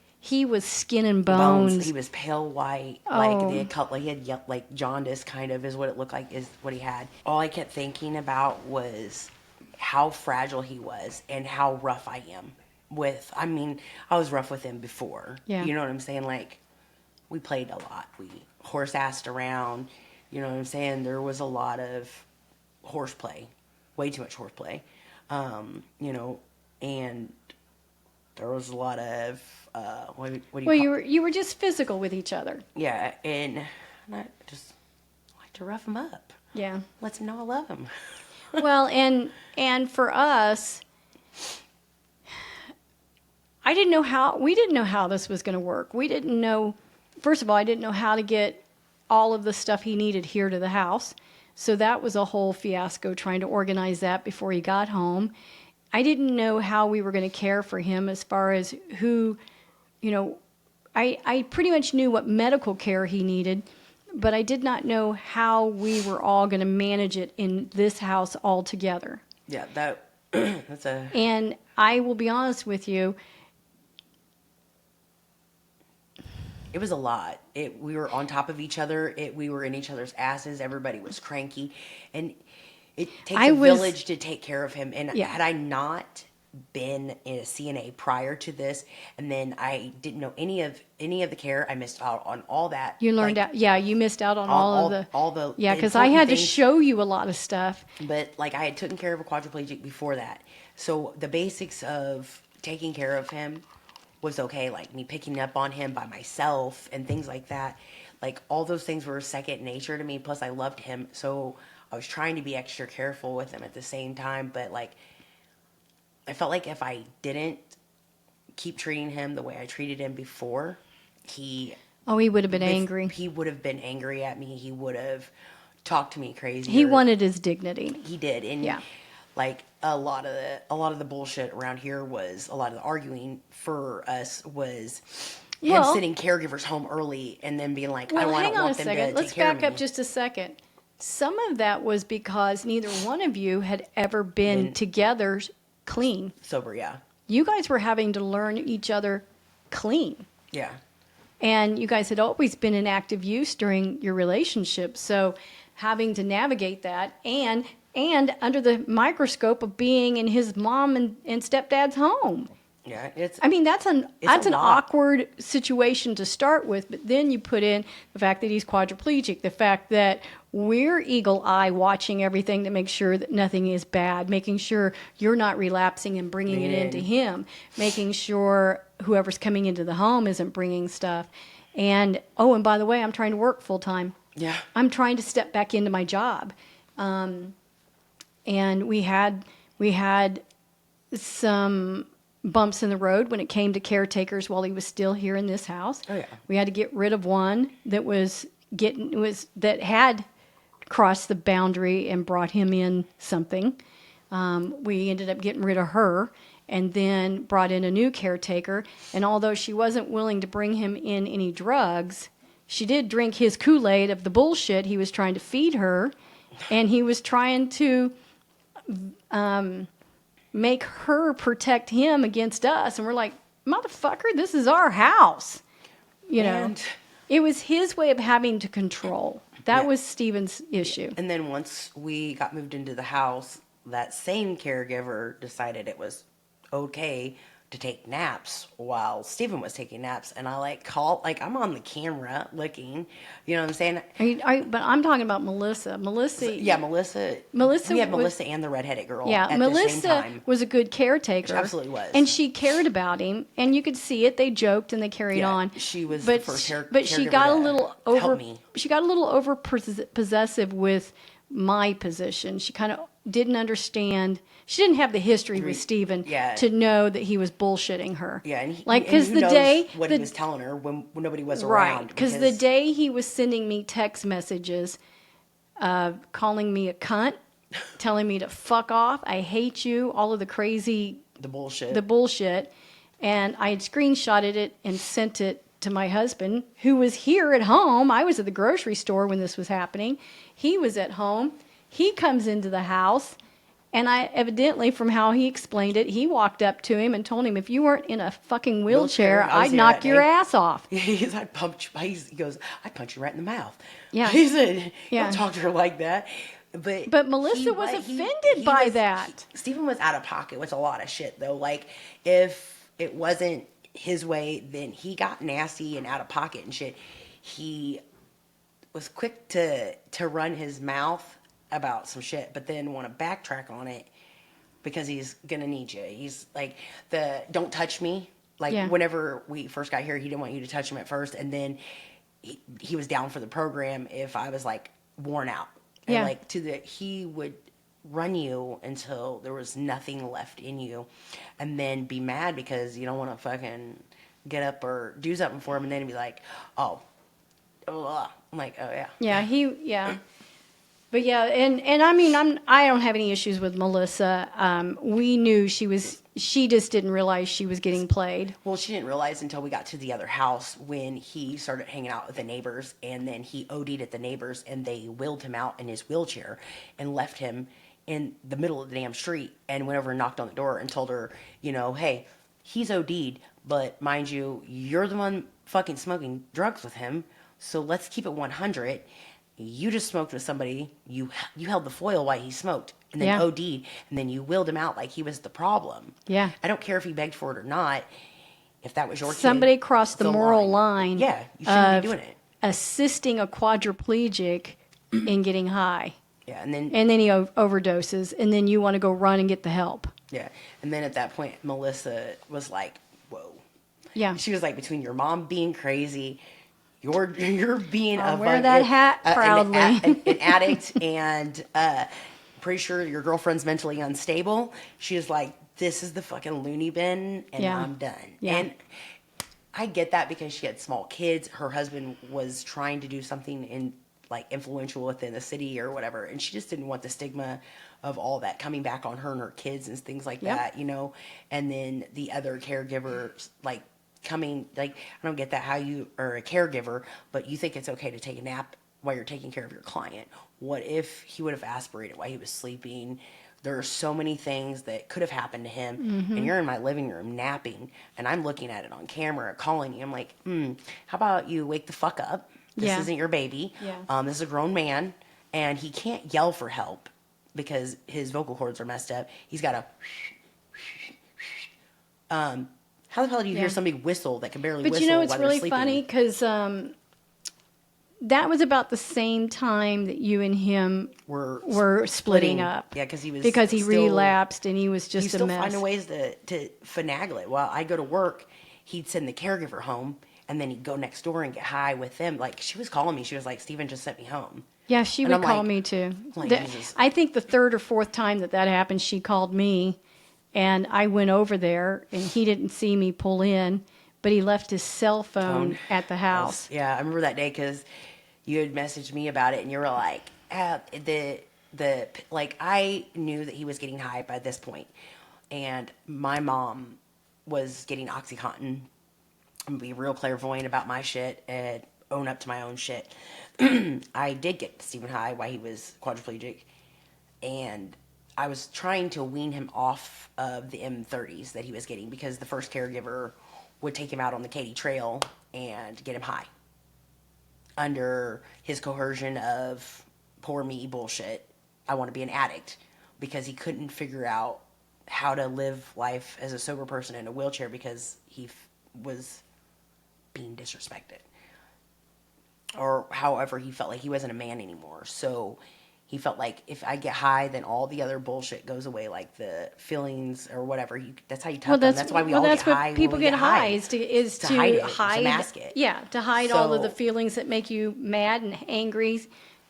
skin and bones. He was pale white, Oh. like they had cut, like he had like jaundice, kind of is what it looked like, is what he had. All I kept thinking about was how fragile he was and how rough I am with. I mean, I was rough with him before. Yeah. You know what I'm saying? Like we played a lot. We horse-assed around. You know what I'm saying? There was a lot of horseplay, way too much horseplay. You know, and there was a lot of what do you Well, call you were just physical with each other. Yeah, and I just like to rough him up. Yeah. Let him know I love him. Well, and for us, we didn't know how this was going to work. We didn't know, first of all, I didn't know how to get all of the stuff he needed here to the house. So that was a whole fiasco trying to organize that before he got home. I didn't know how we were going to care for him as far as who, I pretty much knew what medical care he needed, but I did not know how we were all going to manage it in this house all together. Yeah, that's a. And I will be honest with you, It was a lot. We were on top of each other. We were in each other's asses. Everybody was cranky, and it takes a village to take care of him. And Yeah. had I not been in a CNA prior to this, and then I didn't know any of the care, I missed out on all that. you learned like, out. Yeah, you missed out on all of the. Yeah, because I important had to things. show you a lot of stuff. But like I had taken care of a quadriplegic before that, so the basics of taking care of him was okay. Like me picking up on him by myself and things like that. Like all those things were second nature to me. Plus I loved him, so I was trying to be extra careful with him at the same time. But like I felt like if I didn't keep treating him the way I treated him before, he would have been angry. He would have been angry at me. He would have talked to me crazy. He wanted his dignity. He did, and Yeah. like a lot of the bullshit around here was a lot of the arguing for us was him sending caregivers home early and then being like, Well, I hang on a want them second. to Let's take care of back me. up just a second. Some of that was because neither one of you had ever been together clean. Sober, yeah, You guys were having to learn each other clean. yeah, And you guys had always been in active use during your relationship. So having to navigate that and under the microscope of being in his mom and stepdad's home. yeah. That's an lot. awkward situation to start with, but then you put in the fact that he's quadriplegic, the fact that we're eagle eye watching everything to make sure that nothing is bad, making sure you're not relapsing and bringing it into him, making sure whoever's coming into the home isn't bringing stuff. And by the way, I'm trying to work full time. Yeah. I'm trying to step back into my job. And we had some bumps in the road when it came to caretakers while he was still here in this house. Oh, yeah. We had to get rid of one that that had crossed the boundary and brought him in something. We ended up getting rid of her and then brought in a new caretaker. And although she wasn't willing to bring him in any drugs, she did drink his Kool-Aid of the bullshit he was trying to feed her, and he was trying to make her protect him against us. And we're like, motherfucker, this is our house. You know, And it was his way of having to control. That Yeah. was Steven's issue. And then once we got moved into the house, that same caregiver decided it was okay to take naps while Stephen was taking naps. And I I'm on the camera looking, you know what I'm saying? But I'm talking about Melissa. Yeah, Melissa. Melissa We had was- Melissa and the redheaded girl Yeah, at the same Melissa time. was a good caretaker. She absolutely was. And she cared about him, and you could see it. They joked and they carried Yeah, on. she was but the first but she caregiver got a to little help over. me. She got a little over possessive with my position. She kind of didn't understand. She didn't have the history with Stephen Yeah. to know that he was bullshitting her. Yeah, and because who the knows day what the, he was telling her when nobody was right, around. because the day he was sending me text messages, calling me a cunt, telling me to fuck off, I hate you, all of the crazy, the bullshit. the bullshit, and I had screenshotted it and sent it to my husband, who was here at home. I was at the grocery store when this was happening. He was at home. He comes into the house, and I evidently, from how he explained it, he walked up to him and told him, if you weren't in a fucking wheelchair, I was I'd here knock that your day. ass off. He goes, I'd punch you right in the mouth. Yeah. He said, Yeah. don't talk to her like that. But Melissa was offended by that. Stephen was out of pocket with a lot of shit, though. Like, if it wasn't his way, then he got nasty and out of pocket and shit. He was quick to run his mouth about some shit, but then want to backtrack on it because he's gonna need you. He's like, don't touch me. Like, Yeah. whenever we first got here, he didn't want you to touch him at first, and then he was down for the program if I was like worn out. And Yeah. he would run you until there was nothing left in you, and then be mad because you don't want to fucking get up or do something for him, and then he'd be like, oh, ugh. I'm like, oh yeah. Yeah. But yeah, and I mean, I don't have any issues with Melissa. We knew she just didn't realize she was getting played. Well, she didn't realize until we got to the other house when he started hanging out with the neighbors, and then he OD'd at the neighbors, and they wheeled him out in his wheelchair and left him in the middle of the damn street, and went over and knocked on the door and told her, hey, he's OD'd, but mind you, you're the one fucking smoking drugs with him, so let's keep it 100. You just smoked with somebody, you held the foil while he smoked, and then Yeah. OD'd, and then you wheeled him out like he was the problem. Yeah. I don't care if he begged for it or not. If that was your Somebody kid, crossed the moral line. Yeah, you shouldn't of be doing it. Assisting a quadriplegic in getting high. Yeah, and then he overdoses, and then you want to go run and get the help. yeah, and then at that point, Melissa was like, "Whoa." Yeah. She was like, between your mom being crazy, you're being I'll wear that hat proudly. an addict, and pretty sure your girlfriend's mentally unstable. She was like, this is the fucking loony bin, and Yeah. I'm done. Yeah. And I get that because she had small kids. Her husband was trying to do something influential within the city or whatever, and she just didn't want the stigma of all that coming back on her and her kids and things like Yep. that, And then the other caregivers coming, I don't get that, how you are a caregiver, but you think it's okay to take a nap while you're taking care of your client. What if he would have aspirated while he was sleeping? There are so many things that could have happened to him, Mm-hmm. and you're in my living room napping, and I'm looking at it on camera, calling you. I'm like, how about you wake the fuck up? This Yeah. isn't your baby. Yeah. This is a grown man, and he can't yell for help because his vocal cords are messed up. He's got a how the hell do you hear Yeah. somebody whistle that can barely But whistle you know, it's while they're really sleeping? funny because that was about the same time that you and him were splitting up. Yeah, because he still relapsed and he was just he's still a mess. finding ways to finagle it. While I go to work, he'd send the caregiver home, and then he'd go next door and get high with them. Like, she was calling me. She was like, Steven just sent me home. Yeah, she And would I'm call like- me too. like, The- Jesus. I think the third or fourth time that happened, she called me, and I went over there, and he didn't see me pull in, but he left his cell phone at the house. Yeah, I remember that day because you had messaged me about it, and you were like, I knew that he was getting high by this point, and my mom was getting OxyContin. I'm gonna be real clairvoyant about my shit at own up to my own shit. I did get Stephen high while he was quadriplegic, and I was trying to wean him off of the M30s that he was getting because the first caregiver would take him out on the Katy Trail and get him high under his coercion of poor me bullshit. I want to be an addict because he couldn't figure out how to live life as a sober person in a wheelchair because he was being disrespected. Or however he felt like he wasn't a man anymore. So he felt like if I get high, then all the other bullshit goes away, like the feelings or whatever. That's how you talk them. That's why we all get high. That's what people get high is to hide it, hide, to mask it. Yeah, to hide all of the feelings that make you mad and angry,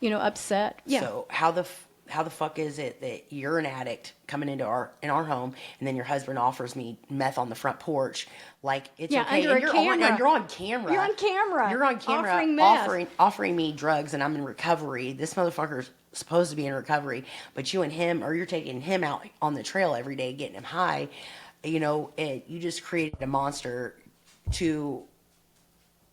upset. Yeah. So how the fuck is it that you're an addict coming into our home, and then your husband offers me meth on the front porch, like it's okay, under and a camera. You're on camera. You're on camera. You're on camera offering me drugs, and I'm in recovery. This motherfucker's supposed to be in recovery, but you and him, or you're taking him out on the trail every day, getting him high. You just created a monster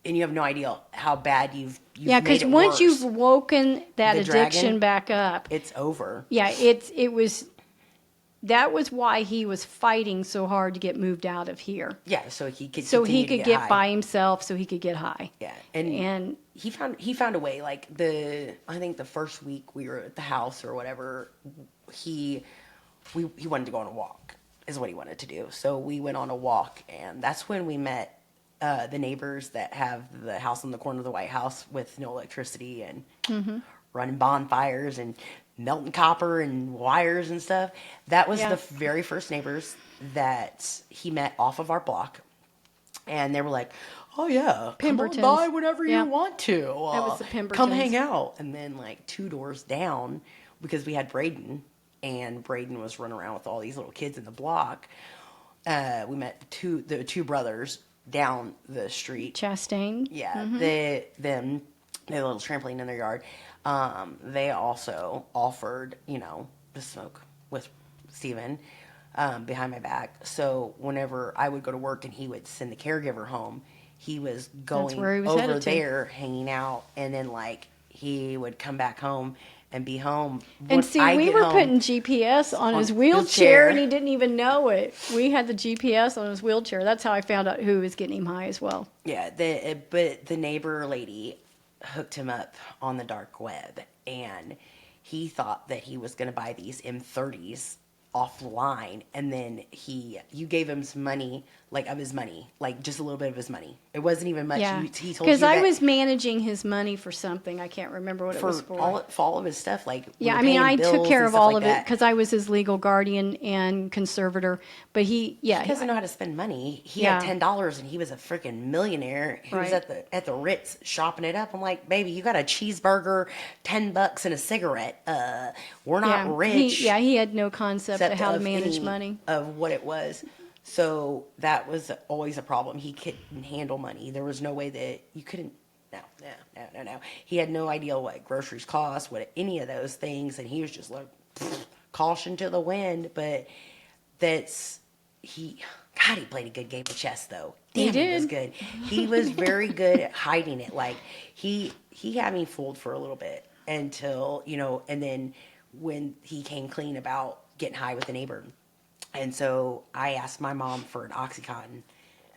and you have no idea how bad you've because once you've woken that addiction back up, it's over. Yeah, that was why he was fighting so hard to get moved out of here. Yeah, so he could get by himself, so he could get high. Yeah, and he found a way. Like I think the first week we were at the house or whatever, he wanted to go on a walk is what he wanted to do. So we went on a walk, and that's when we met the neighbors that have the house on the corner of the White House with no electricity and running bonfires and melting copper and wires and stuff. That was the very first neighbors that he met off of our block. And they were like, oh yeah, come on by whenever you want to. That was the Pembertons. Come hang out. And then like 2 doors down, because we had Braden, and Braden was running around with all these little kids in the block. We met the two brothers down the street. Chastain. Yeah, they had a little trampoline in their yard. They also offered, to smoke with Steven behind my back. So whenever I would go to work and he would send the caregiver home, he was going over there hanging out, and then like he would come back home and be home. And see, we were putting GPS on his wheelchair, and he didn't even know it. We had the GPS on his wheelchair. That's how I found out who was getting him high as well. Yeah, but the neighbor lady hooked him up on the dark web, and he thought that he was going to buy these M30s offline, and then you gave him some money, like of his money, like just a little bit of his money. It wasn't even much. Yeah. He told because I was managing his money for something. I can't remember what it was for. All of his stuff, like I took care of all of it because I was his legal guardian and conservator. But he doesn't know how to spend money. He had $10 and he was a freaking millionaire. He was at the Ritz shopping it up. I'm like, baby, you got a cheeseburger, $10 and a cigarette. We're not rich. He had no concept of how to manage money of what it was. So that was always a problem. He couldn't handle money. There was no way that you couldn't. No. He had no idea what groceries cost, what any of those things, and he was just like, caution to the wind. But he played a good game of chess though. Damn, he did. He was good. He was very good at hiding it. Like he had me fooled for a little bit until and then when he came clean about getting high with the neighbor. And so I asked my mom for an Oxycontin,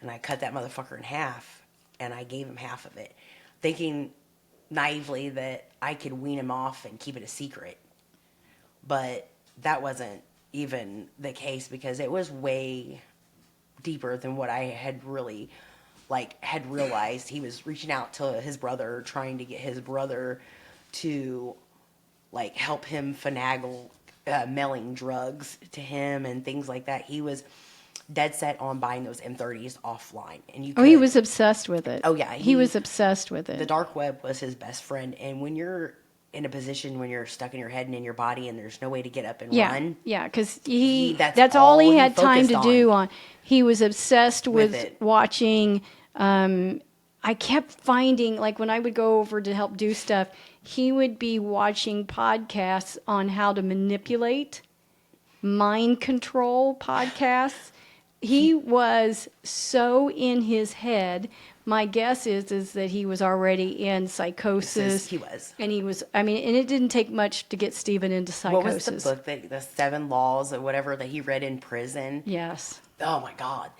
and I cut that motherfucker in half, and I gave him half of it, thinking naively that I could wean him off and keep it a secret. But that wasn't even the case because it was way deeper than what I had really had realized. He was reaching out to his brother, trying to get his brother to help him finagle mailing drugs to him and things like that. He was dead set on buying those M30s offline, and he was obsessed with it. Oh yeah, he was obsessed with it. The dark web was his best friend, and when you're in a position when you're stuck in your head and in your body, and there's no way to get up and run. Yeah, because that's all he had time to do on. He was obsessed with watching. I kept finding, when I would go over to help do stuff, he would be watching podcasts on how to manipulate, mind control podcasts. he was so in his head. My guess is that he was already in psychosis. He was. And he was, I mean, and it didn't take much to get Stephen into What was psychosis. the book that the 7 Laws or whatever that he read in prison? Yes. Oh my God.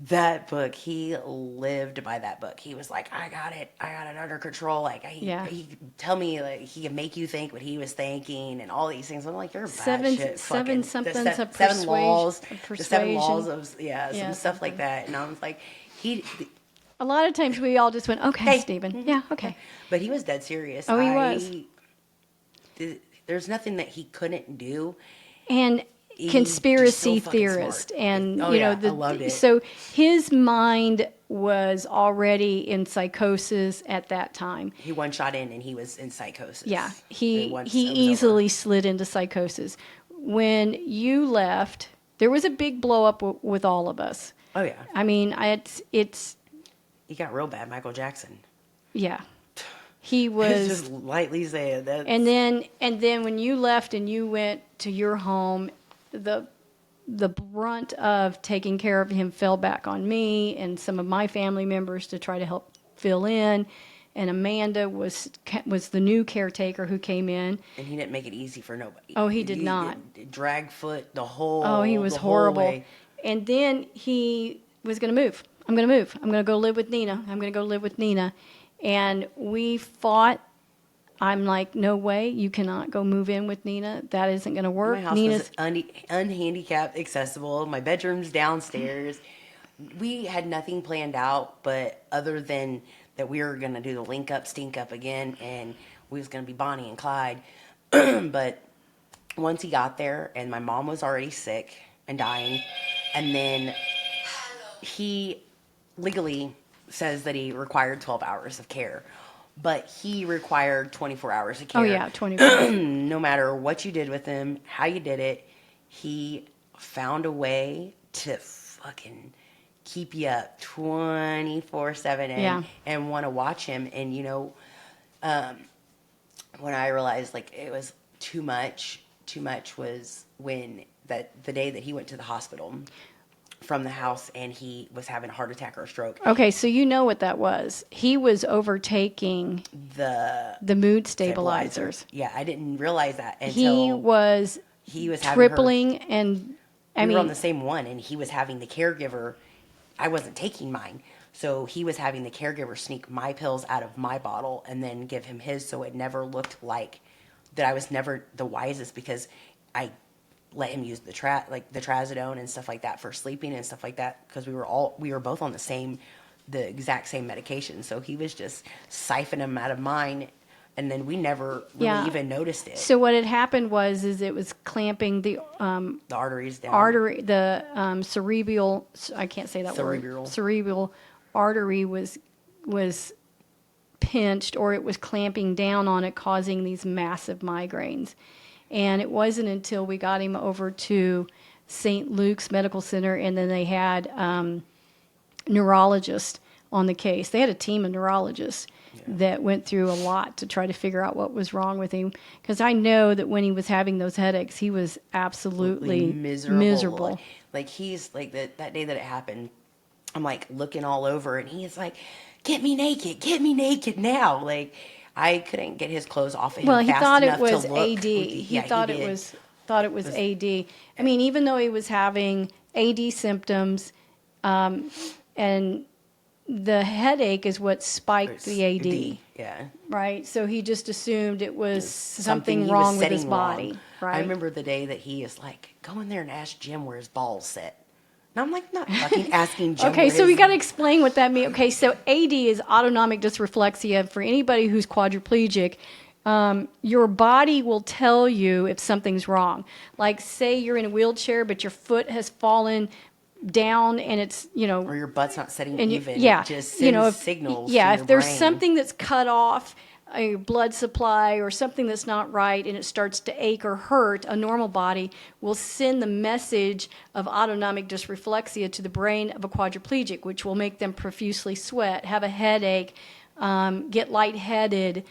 That book, he lived by that book. He was like, I got it under control. Like, he could tell me, like, he could make you think what he was thinking and all these things. I'm like, you're a bad shit. Seven Fucking, somethings of 7 laws, persuasion. the 7 laws of, some Yeah, stuff like that. And I was like, a lot of times we all just went, okay, hey. Stephen. Mhm. Yeah, okay. But he was dead serious. Oh, he was. There's nothing that he couldn't do. And He's conspiracy just so fucking theorist, smart. and Oh, you know, yeah, I loved it. so his mind was already in psychosis at that time. He one shot in and he was in psychosis. Yeah, It was he over. easily slid into psychosis. When you left, there was a big blow up with all of us. Oh yeah, I mean, it's he got real bad. Michael Jackson. yeah. He was Just lightly saying that. and then when you left and you went to your home, the brunt of taking care of him fell back on me and some of my family members to try to help fill in. And Amanda was the new caretaker who came in. And he didn't make it easy for nobody. Oh, he did not. Drag foot the whole. Oh, he was the whole horrible. way. And then he was going to move. I'm going to move. I'm going to go live with Nina. I'm going to go live with Nina. And we fought. I'm like, no way, you cannot go move in with Nina. That isn't going to work. My house was unhandicapped accessible. My bedroom's downstairs. We had nothing planned out, but other than that we were going to do the link up, stink up again, and we was going to be Bonnie and Clyde. But once he got there, and my mom was already sick and dying, and then he legally says that he required 12 hours of care. But he required 24 hours of care. Oh, yeah, 24. No matter what you did with him, how you did it, he found a way to fucking keep you up 24/7 and want to watch him. And, you know, when I realized, like, it was too much was when the day that he went to the hospital from the house and he was having a heart attack or a stroke. Okay, so you know what that was. He was overtaking the mood stabilizers. Yeah, I didn't realize that until he was tripling and we were on the same one, and he was having the caregiver. I wasn't taking mine. So he was having the caregiver sneak my pills out of my bottle and then give him his, so it never looked like that I was never the wisest, because I let him use the trazodone and stuff like that for sleeping and stuff like that, because we were both on the exact same medication. So he was just siphoning them out of mine, and then we never really even noticed it. So what had happened was it was clamping the arteries down. Cerebral. I can't say that word. Cerebral artery was pinched, or it was clamping down on it, causing these massive migraines. And it wasn't until we got him over to St. Luke's Medical Center, and then they had neurologists on the case. They had a team of neurologists that went through a lot to try to figure out what was wrong with him. Because I know that when he was having those headaches, he was absolutely miserable. Like he's like that day that it happened, I'm like looking all over, and he's like, get me naked now. Like, I couldn't get his clothes off of him. Well, he thought it was AD. He thought it was AD. I mean, even though he was having AD symptoms, and the headache is what spiked the AD. Yeah. Right. So he just assumed it was something wrong with his body. Right. I remember the day that he is like, go in there and ask Jim where his balls sit. And I'm like, not fucking asking Jim. Okay, so we got to explain what that means. Okay, so AD is autonomic dysreflexia. For anybody who's quadriplegic, your body will tell you if something's wrong. Like, say you're in a wheelchair, but your foot has fallen down, and it's, or your butt's not setting even. Yeah, it just sends signals. Yeah, to your if there's brain. something that's cut off, a blood supply or something that's not right, and it starts to ache or hurt, a normal body will send the message of autonomic dysreflexia to the brain of a quadriplegic, which will make them profusely sweat, have a headache, get lightheaded,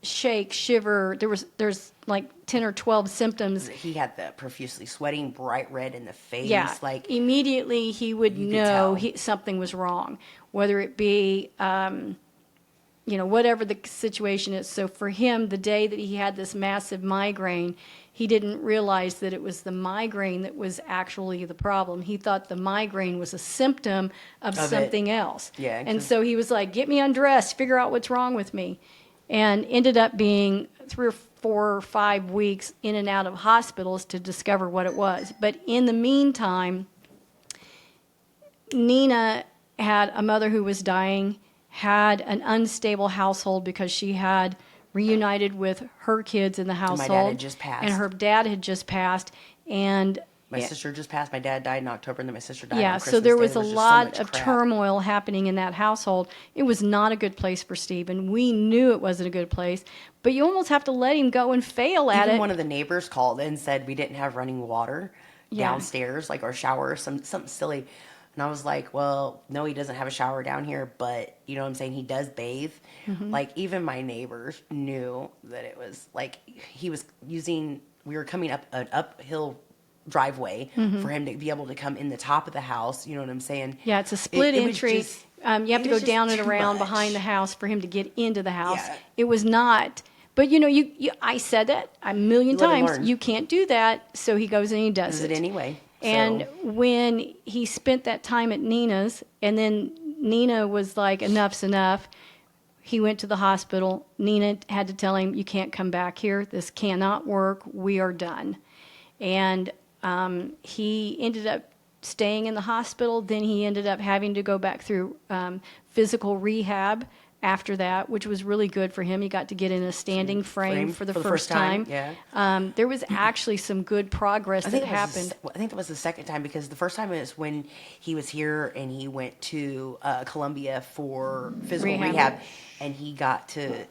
shake, shiver. There's like 10 or 12 symptoms. He had the profusely sweating, bright red in the face. Yeah, Like, immediately he would you could know tell. something was wrong, whether it be, whatever the situation is. So for him, the day that he had this massive migraine, he didn't realize that it was the migraine that was actually the problem. He thought the migraine was a symptom of Of it. something else. Yeah, And 'cause- so he was like, get me undressed, figure out what's wrong with me. And ended up being 3 or 4 or 5 weeks in and out of hospitals to discover what it was. But in the meantime, Nina had a mother who was dying, had an unstable household because she had reunited with her kids in the household. my dad had just passed. And her dad had just passed. And My sister just passed. My dad died in October, and then my sister died yeah, on so Christmas there Day. was a just so lot much of crap. turmoil happening in that household. It was not a good place for Stephen. We knew it wasn't a good place, but you almost have to let him go and fail at Even it. one of the neighbors called and said we didn't have running water Yeah. downstairs, like our shower, something silly. And I was like, well, no, he doesn't have a shower down here, but you know what I'm saying? He does bathe. Mm-hmm. Like, even my neighbors knew that it was like we were coming up an uphill driveway Mm-hmm. for him to be able to come in the top of the house. You know what I'm saying? Yeah, it's a split It was entry. just- You have it to was go just down and too around much. behind the house for him to get into the house. Yeah. It was not. But I said that a million You let him times. learn. You can't do that. So he goes and he does Does it anyway. And So- when he spent that time at Nina's, and then Nina was like, enough's enough, he went to the hospital. Nina had to tell him, you can't come back here. This cannot work. We are done. And he ended up staying in the hospital. Then he ended up having to go back through physical rehab after that, which was really good for him. He got to get in a standing frame for the first time. Yeah. There was actually some good progress that happened. I think that was the second time, because the first time is when he was here and he went to Columbia for physical rehab, and he got to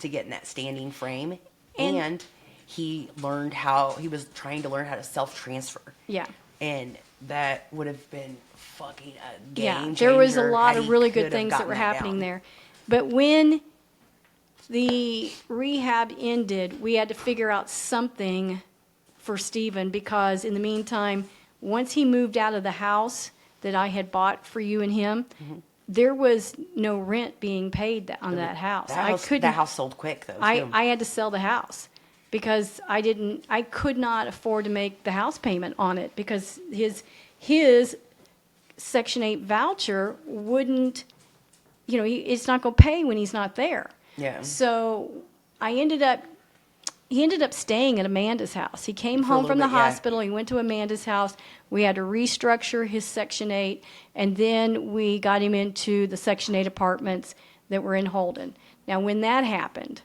get in that standing frame, and he was trying to learn how to self-transfer. Yeah. And that would have been fucking a game Yeah, changer. there was a lot had of he really could good have things that gotten were happening down. there. But when the rehab ended, we had to figure out something for Stephen, because in the meantime, once he moved out of the house that I had bought for you and him, there was no rent being paid on that house. That house sold quick, though. too. I had to sell the house because I could not afford to make the house payment on it, because his Section 8 voucher wouldn't, it's not going to pay when he's not there. Yeah. So he ended up staying at Amanda's house. He came For a home from the little bit, yeah. hospital. He went to Amanda's house. We had to restructure his Section 8, and then we got him into the Section 8 apartments that were in Holden. Now, when that happened,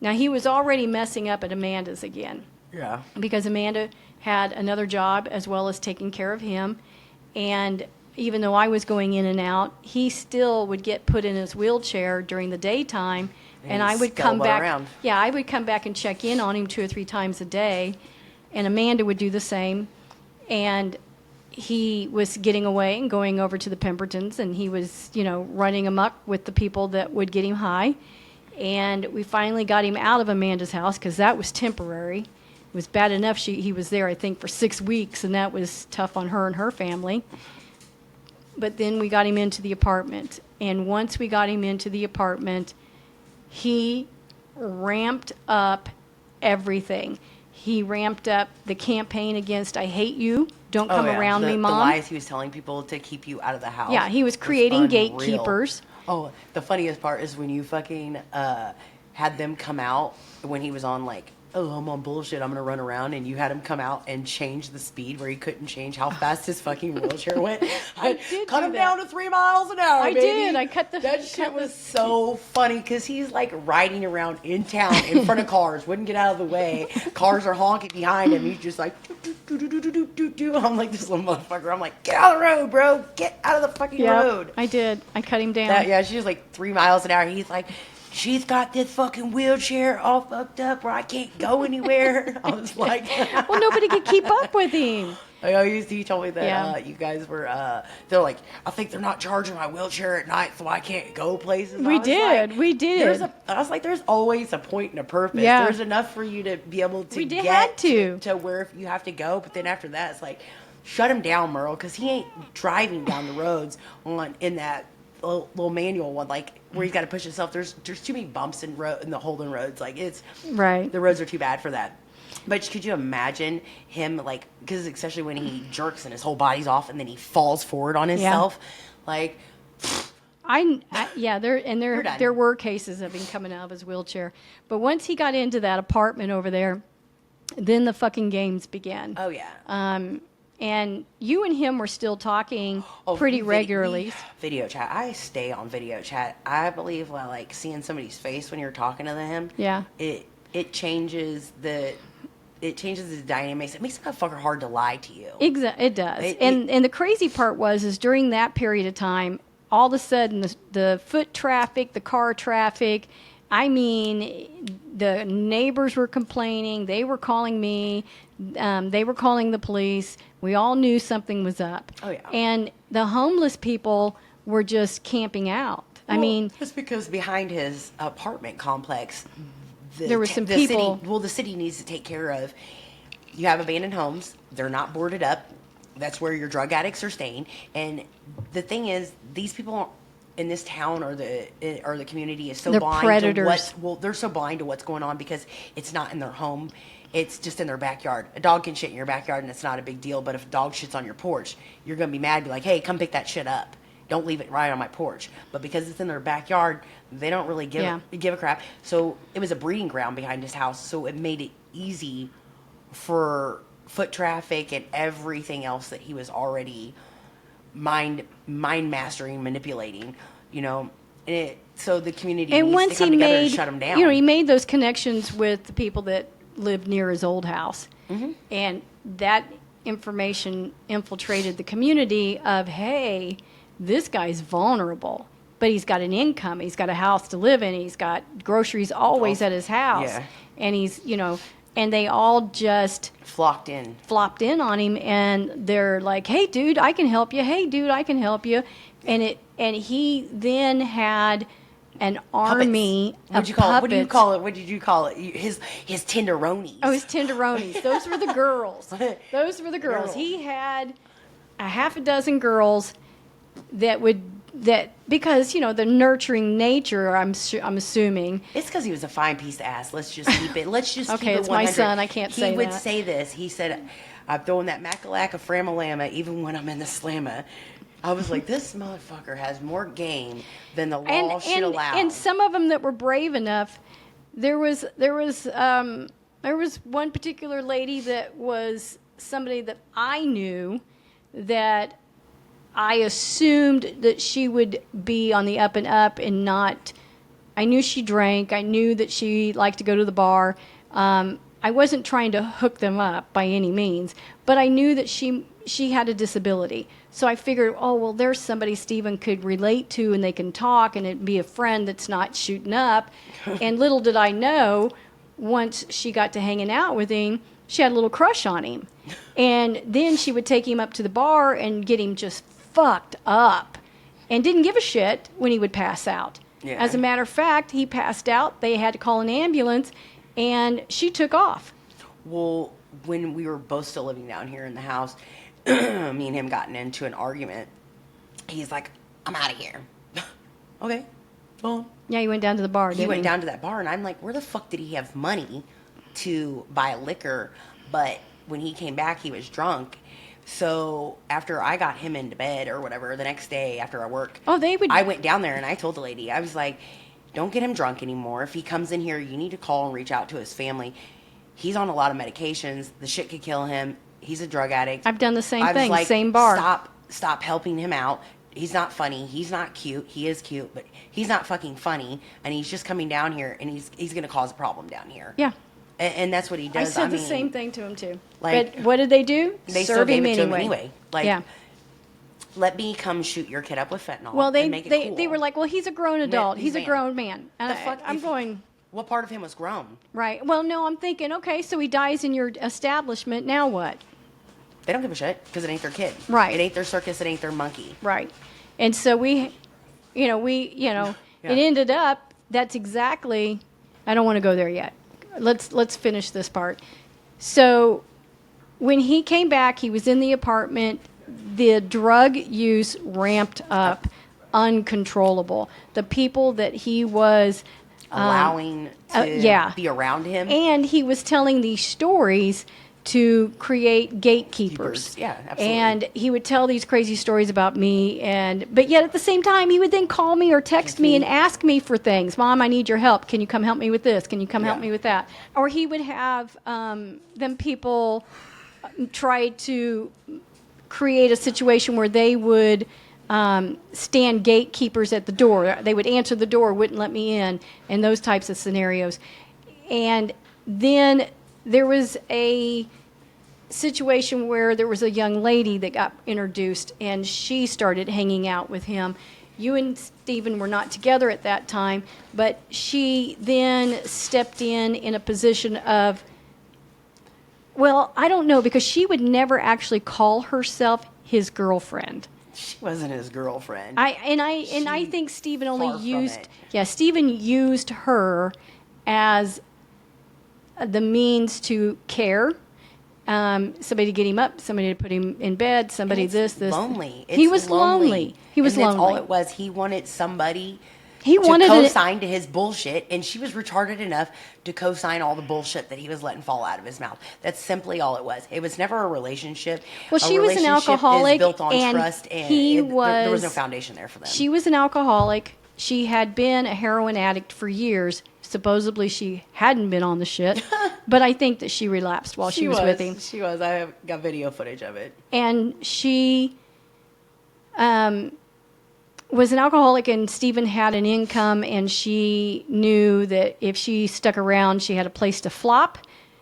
he was already messing up at Amanda's again, Yeah. because Amanda had another job as well as taking care of him. And even though I was going in and out, he still would get put in his wheelchair during the daytime, and I would come scuttle back. around. Yeah, I would come back and check in on him 2 or 3 times a day, and Amanda would do the same. And he was getting away and going over to the Pembertons, and he was, running amok with the people that would get him high. And we finally got him out of Amanda's house, because that was temporary. It was bad enough he was there, I think, for 6 weeks, and that was tough on her and her family. But then we got him into the apartment. And once we got him into the apartment, he ramped up everything. He ramped up the campaign against "I hate you, don't come around me, Mom." The lies he was telling people to keep you out of the house. Yeah, he was creating unreal. gatekeepers. Oh, the funniest part is when you fucking had them come out when he was on like, oh, I'm on bullshit, I'm gonna run around, and you had him come out and change the speed where he couldn't change how fast his fucking wheelchair went. I did cut do him that. down to 3 miles an hour. I baby. did. I cut the- That cut shit the- was so funny, because he's like riding around in town in front of cars, wouldn't get out of the way. Cars are honking behind him. He's just like, do, do, do, do, do, do, do. I'm like, this little motherfucker. I'm like, get out of the road, bro. Get out of the fucking road. I did. I cut him down. Yeah, she was like 3 miles an hour. He's like, she's got this fucking wheelchair all fucked up where I can't go anywhere. I was like, Well, nobody could keep up with him. He told me that you guys were, they're like, I think they're not charging my wheelchair at night, so I can't go places. We did. I was like, there's always a point and a purpose. Yeah. There's enough for you to be able to had to where you have to go, but then after that, it's like, shut him down, Merle, because he ain't driving down the roads in that little manual one, like where he's got to push himself. There's too many bumps in the Holden roads. Like the roads are too bad for that. But could you imagine him, like, because especially when he jerks and his whole body's off and then he falls forward on himself, like. There were cases of him coming out of his wheelchair, but once he got into that apartment over there, then the fucking games began. Oh yeah. And you and him were still talking pretty regularly. Video chat. I stay on video chat. I believe like seeing somebody's face when you're talking to them. Yeah. It changes the dynamics. It makes the motherfucker hard to lie to you. Exactly, it does. And the crazy part is during that period of time, all of a sudden the foot traffic, the car traffic. I mean, the neighbors were complaining. They were calling me. They were calling the police. We all knew something was up. Oh, yeah. And the homeless people were just camping out. I mean, it's because behind his apartment complex, there were some people. The city needs to take care of. You have abandoned homes. They're not boarded up. That's where your drug addicts are staying. And the thing is, these people in this town or the community is so they're blind predators. to they're so blind to what's going on because it's not in their home. It's just in their backyard. A dog can shit in your backyard and it's not a big deal, but if a dog shits on your porch, you're going to be mad, be like, hey, come pick that shit up. Don't leave it right on my porch. But because it's in their backyard, they don't really give a crap. So it was a breeding ground behind his house, so it made it easy for foot traffic and everything else that he was already mind mastering, manipulating, so the community and needs once to come he together made, and shut him down. he made those connections with the people that lived near his old house, and that information infiltrated the community of, hey, this guy's vulnerable, but he's got an income, he's got a house to live in, he's got groceries always at his house, and he's, and they all just flopped in on him, and they're like, hey dude, I can help you, hey dude, I can help you. And he then had an army of puppets. What did you call it? His tenderonies. Oh, his tenderonies. Those were the girls. He had a half a dozen girls because the nurturing nature. I'm assuming it's because he was a fine piece of ass. Let's just keep it. Let's just okay. Keep it It's 100. My son. I can't say that. He would say this. He said, "I'm throwing that macalaca framalama even when I'm in the slamma." I was like, this motherfucker has more game than the law should allow. And some of them that were brave enough. There was one particular lady that was somebody that I knew that I assumed that she would be on the up and up and not. I knew she drank. I knew that she liked to go to the bar. I wasn't trying to hook them up by any means, but I knew that she had a disability. So I figured, there's somebody Stephen could relate to and they can talk and it'd be a friend that's not shooting up. And little did I know, once she got to hanging out with him, she had a little crush on him. And then she would take him up to the bar and get him just fucked up and didn't give a shit when he would pass out. Yeah. As a matter of fact, he passed out. They had to call an ambulance and she took off. Well, when we were both still living down here in the house, me and him gotten into an argument. He's like, I'm out of here. Okay, go on. Yeah, he went down to the bar, He went down to that bar, and I'm like, where the fuck did he have money to buy liquor? But when he came back, he was drunk. So after I got him into bed or whatever, the next day after I work, I went down there and I told the lady, I was like, don't get him drunk anymore. If he comes in here, you need to call and reach out to his family. He's on a lot of medications. The shit could kill him. He's a drug addict. I've done the same thing, like, same bar. Stop helping him out. He's not funny. He's not cute. He is cute, but he's not fucking funny. And he's just coming down here, and he's going to cause a problem down here. Yeah. And that's what he does. I said the same thing to him, too. Like, but what did they do? They Serve still gave him it to him anyway. anyway. Like, let me come shoot your kid up with fentanyl. Well, and make it cool. they were like, well, he's a grown adult. He's a grown man. And I'm going... What part of him was grown? Right. Well, no, I'm thinking, okay, so he dies in your establishment. Now what? They don't give a shit because it ain't their kid. Right. It ain't their circus. It ain't their monkey. Right. And so Yeah. it ended up, that's exactly, I don't want to go there yet. Let's finish this part. So when he came back, he was in the apartment. The drug use ramped up, uncontrollable. The people that he was Allowing to be around him. And he was telling these stories to create gatekeepers. Yeah, absolutely. And he would tell these crazy stories about me, but yet at the same time, he would then call me or text me and ask me for things. Mom, I need your help. Can you come help me with this? Can you come help me with that? Or he would have them people try to create a situation where they would stand gatekeepers at the door. They would answer the door, wouldn't let me in, and those types of scenarios. And then there was a situation where there was a young lady that got introduced, and she started hanging out with him. You and Stephen were not together at that time, but she then stepped in a position of, well, I don't know, because she would never actually call herself his girlfriend. She wasn't his girlfriend. I think Stephen only far from used it. Stephen used her as the means to care. Somebody to get him up, somebody to put him in bed, somebody this. Lonely. He was lonely. He was and lonely. That's all it was. He wanted somebody He to wanted co-sign to his bullshit, and she was retarded enough to co-sign all the bullshit that he was letting fall out of his mouth. That's simply all it was. It was never a relationship. Well, she was an alcoholic, is built on and trust, and there was no foundation there for them. She was an alcoholic. She had been a heroin addict for years. Supposedly she hadn't been on the shit, but I think that she relapsed while she was with him. She was. I have got video footage of it. And she was an alcoholic, and Stephen had an income, and she knew that if she stuck around, she had a place to flop.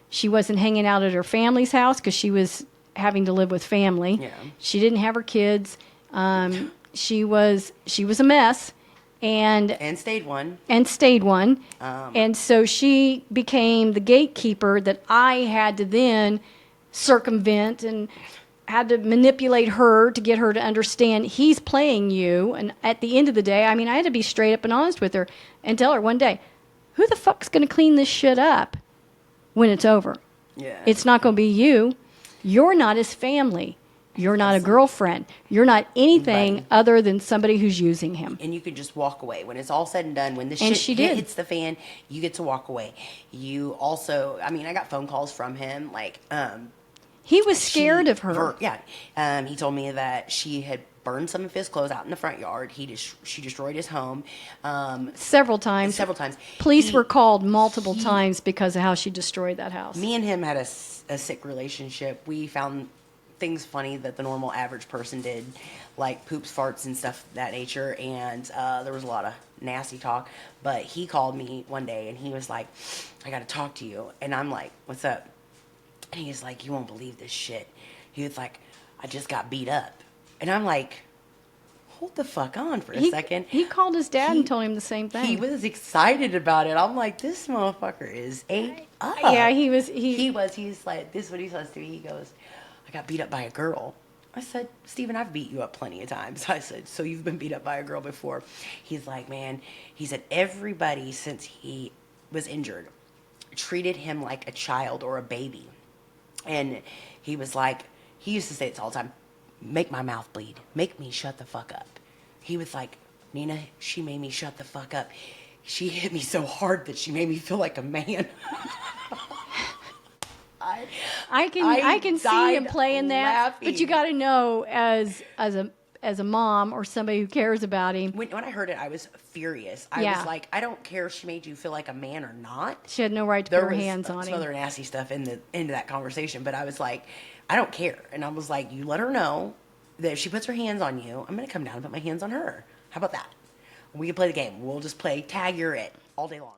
She wasn't hanging out at her family's house because she was having to live with family. Yeah. She didn't have her kids. She was a mess. And stayed one. And so she became the gatekeeper that I had to then circumvent and had to manipulate her to get her to understand he's playing you. And at the end of the day, I mean, I had to be straight up and honest with her and tell her one day, who the fuck's going to clean this shit up when it's over? Yeah. It's not going to be you. You're not his family. You're not a girlfriend. You're not anything other than somebody who's using him. And you could just walk away. When it's all said and done, when the And shit she did. hits the fan, you get to walk away. You also, I mean, I got phone calls from him, like, He was scared of her. He told me that she had burned some of his clothes out in the front yard. She destroyed his home. Several times. Police were called multiple times because of how she destroyed that house. Me and him had a sick relationship. We found things funny that the normal average person did, like poops, farts, and stuff of that nature. And there was a lot of nasty talk. But he called me one day and he was like, I got to talk to you. And I'm like, what's up? And he's like, you won't believe this shit. He was like, I just got beat up. And I'm like, hold the fuck on for a second. He called his dad and told him the same thing. He was excited about it. I'm like, this motherfucker is ate up. Yeah, he was. He's like, this is what he says to me. He goes, I got beat up by a girl. I said, Steven, I've beat you up plenty of times. I said, so you've been beat up by a girl before. He's like, man, he said, everybody since he was injured treated him like a child or a baby. And he was like, he used to say this all the time, make my mouth bleed. Make me shut the fuck up. He was like, Nina, she made me shut the fuck up. She hit me so hard that she made me feel like a man. I can see him playing that, laughing. but you got to know as a mom or somebody who cares about him. When I heard it, I was furious. I was like, I don't care if she made you feel like a man or not. She had no right to put her hands on him. There was some other nasty stuff into that conversation, but I was like, I don't care. And I was like, you let her know that if she puts her hands on you, I'm going to come down and put my hands on her. How about that? We can play the game. We'll just play tag you're it all day long.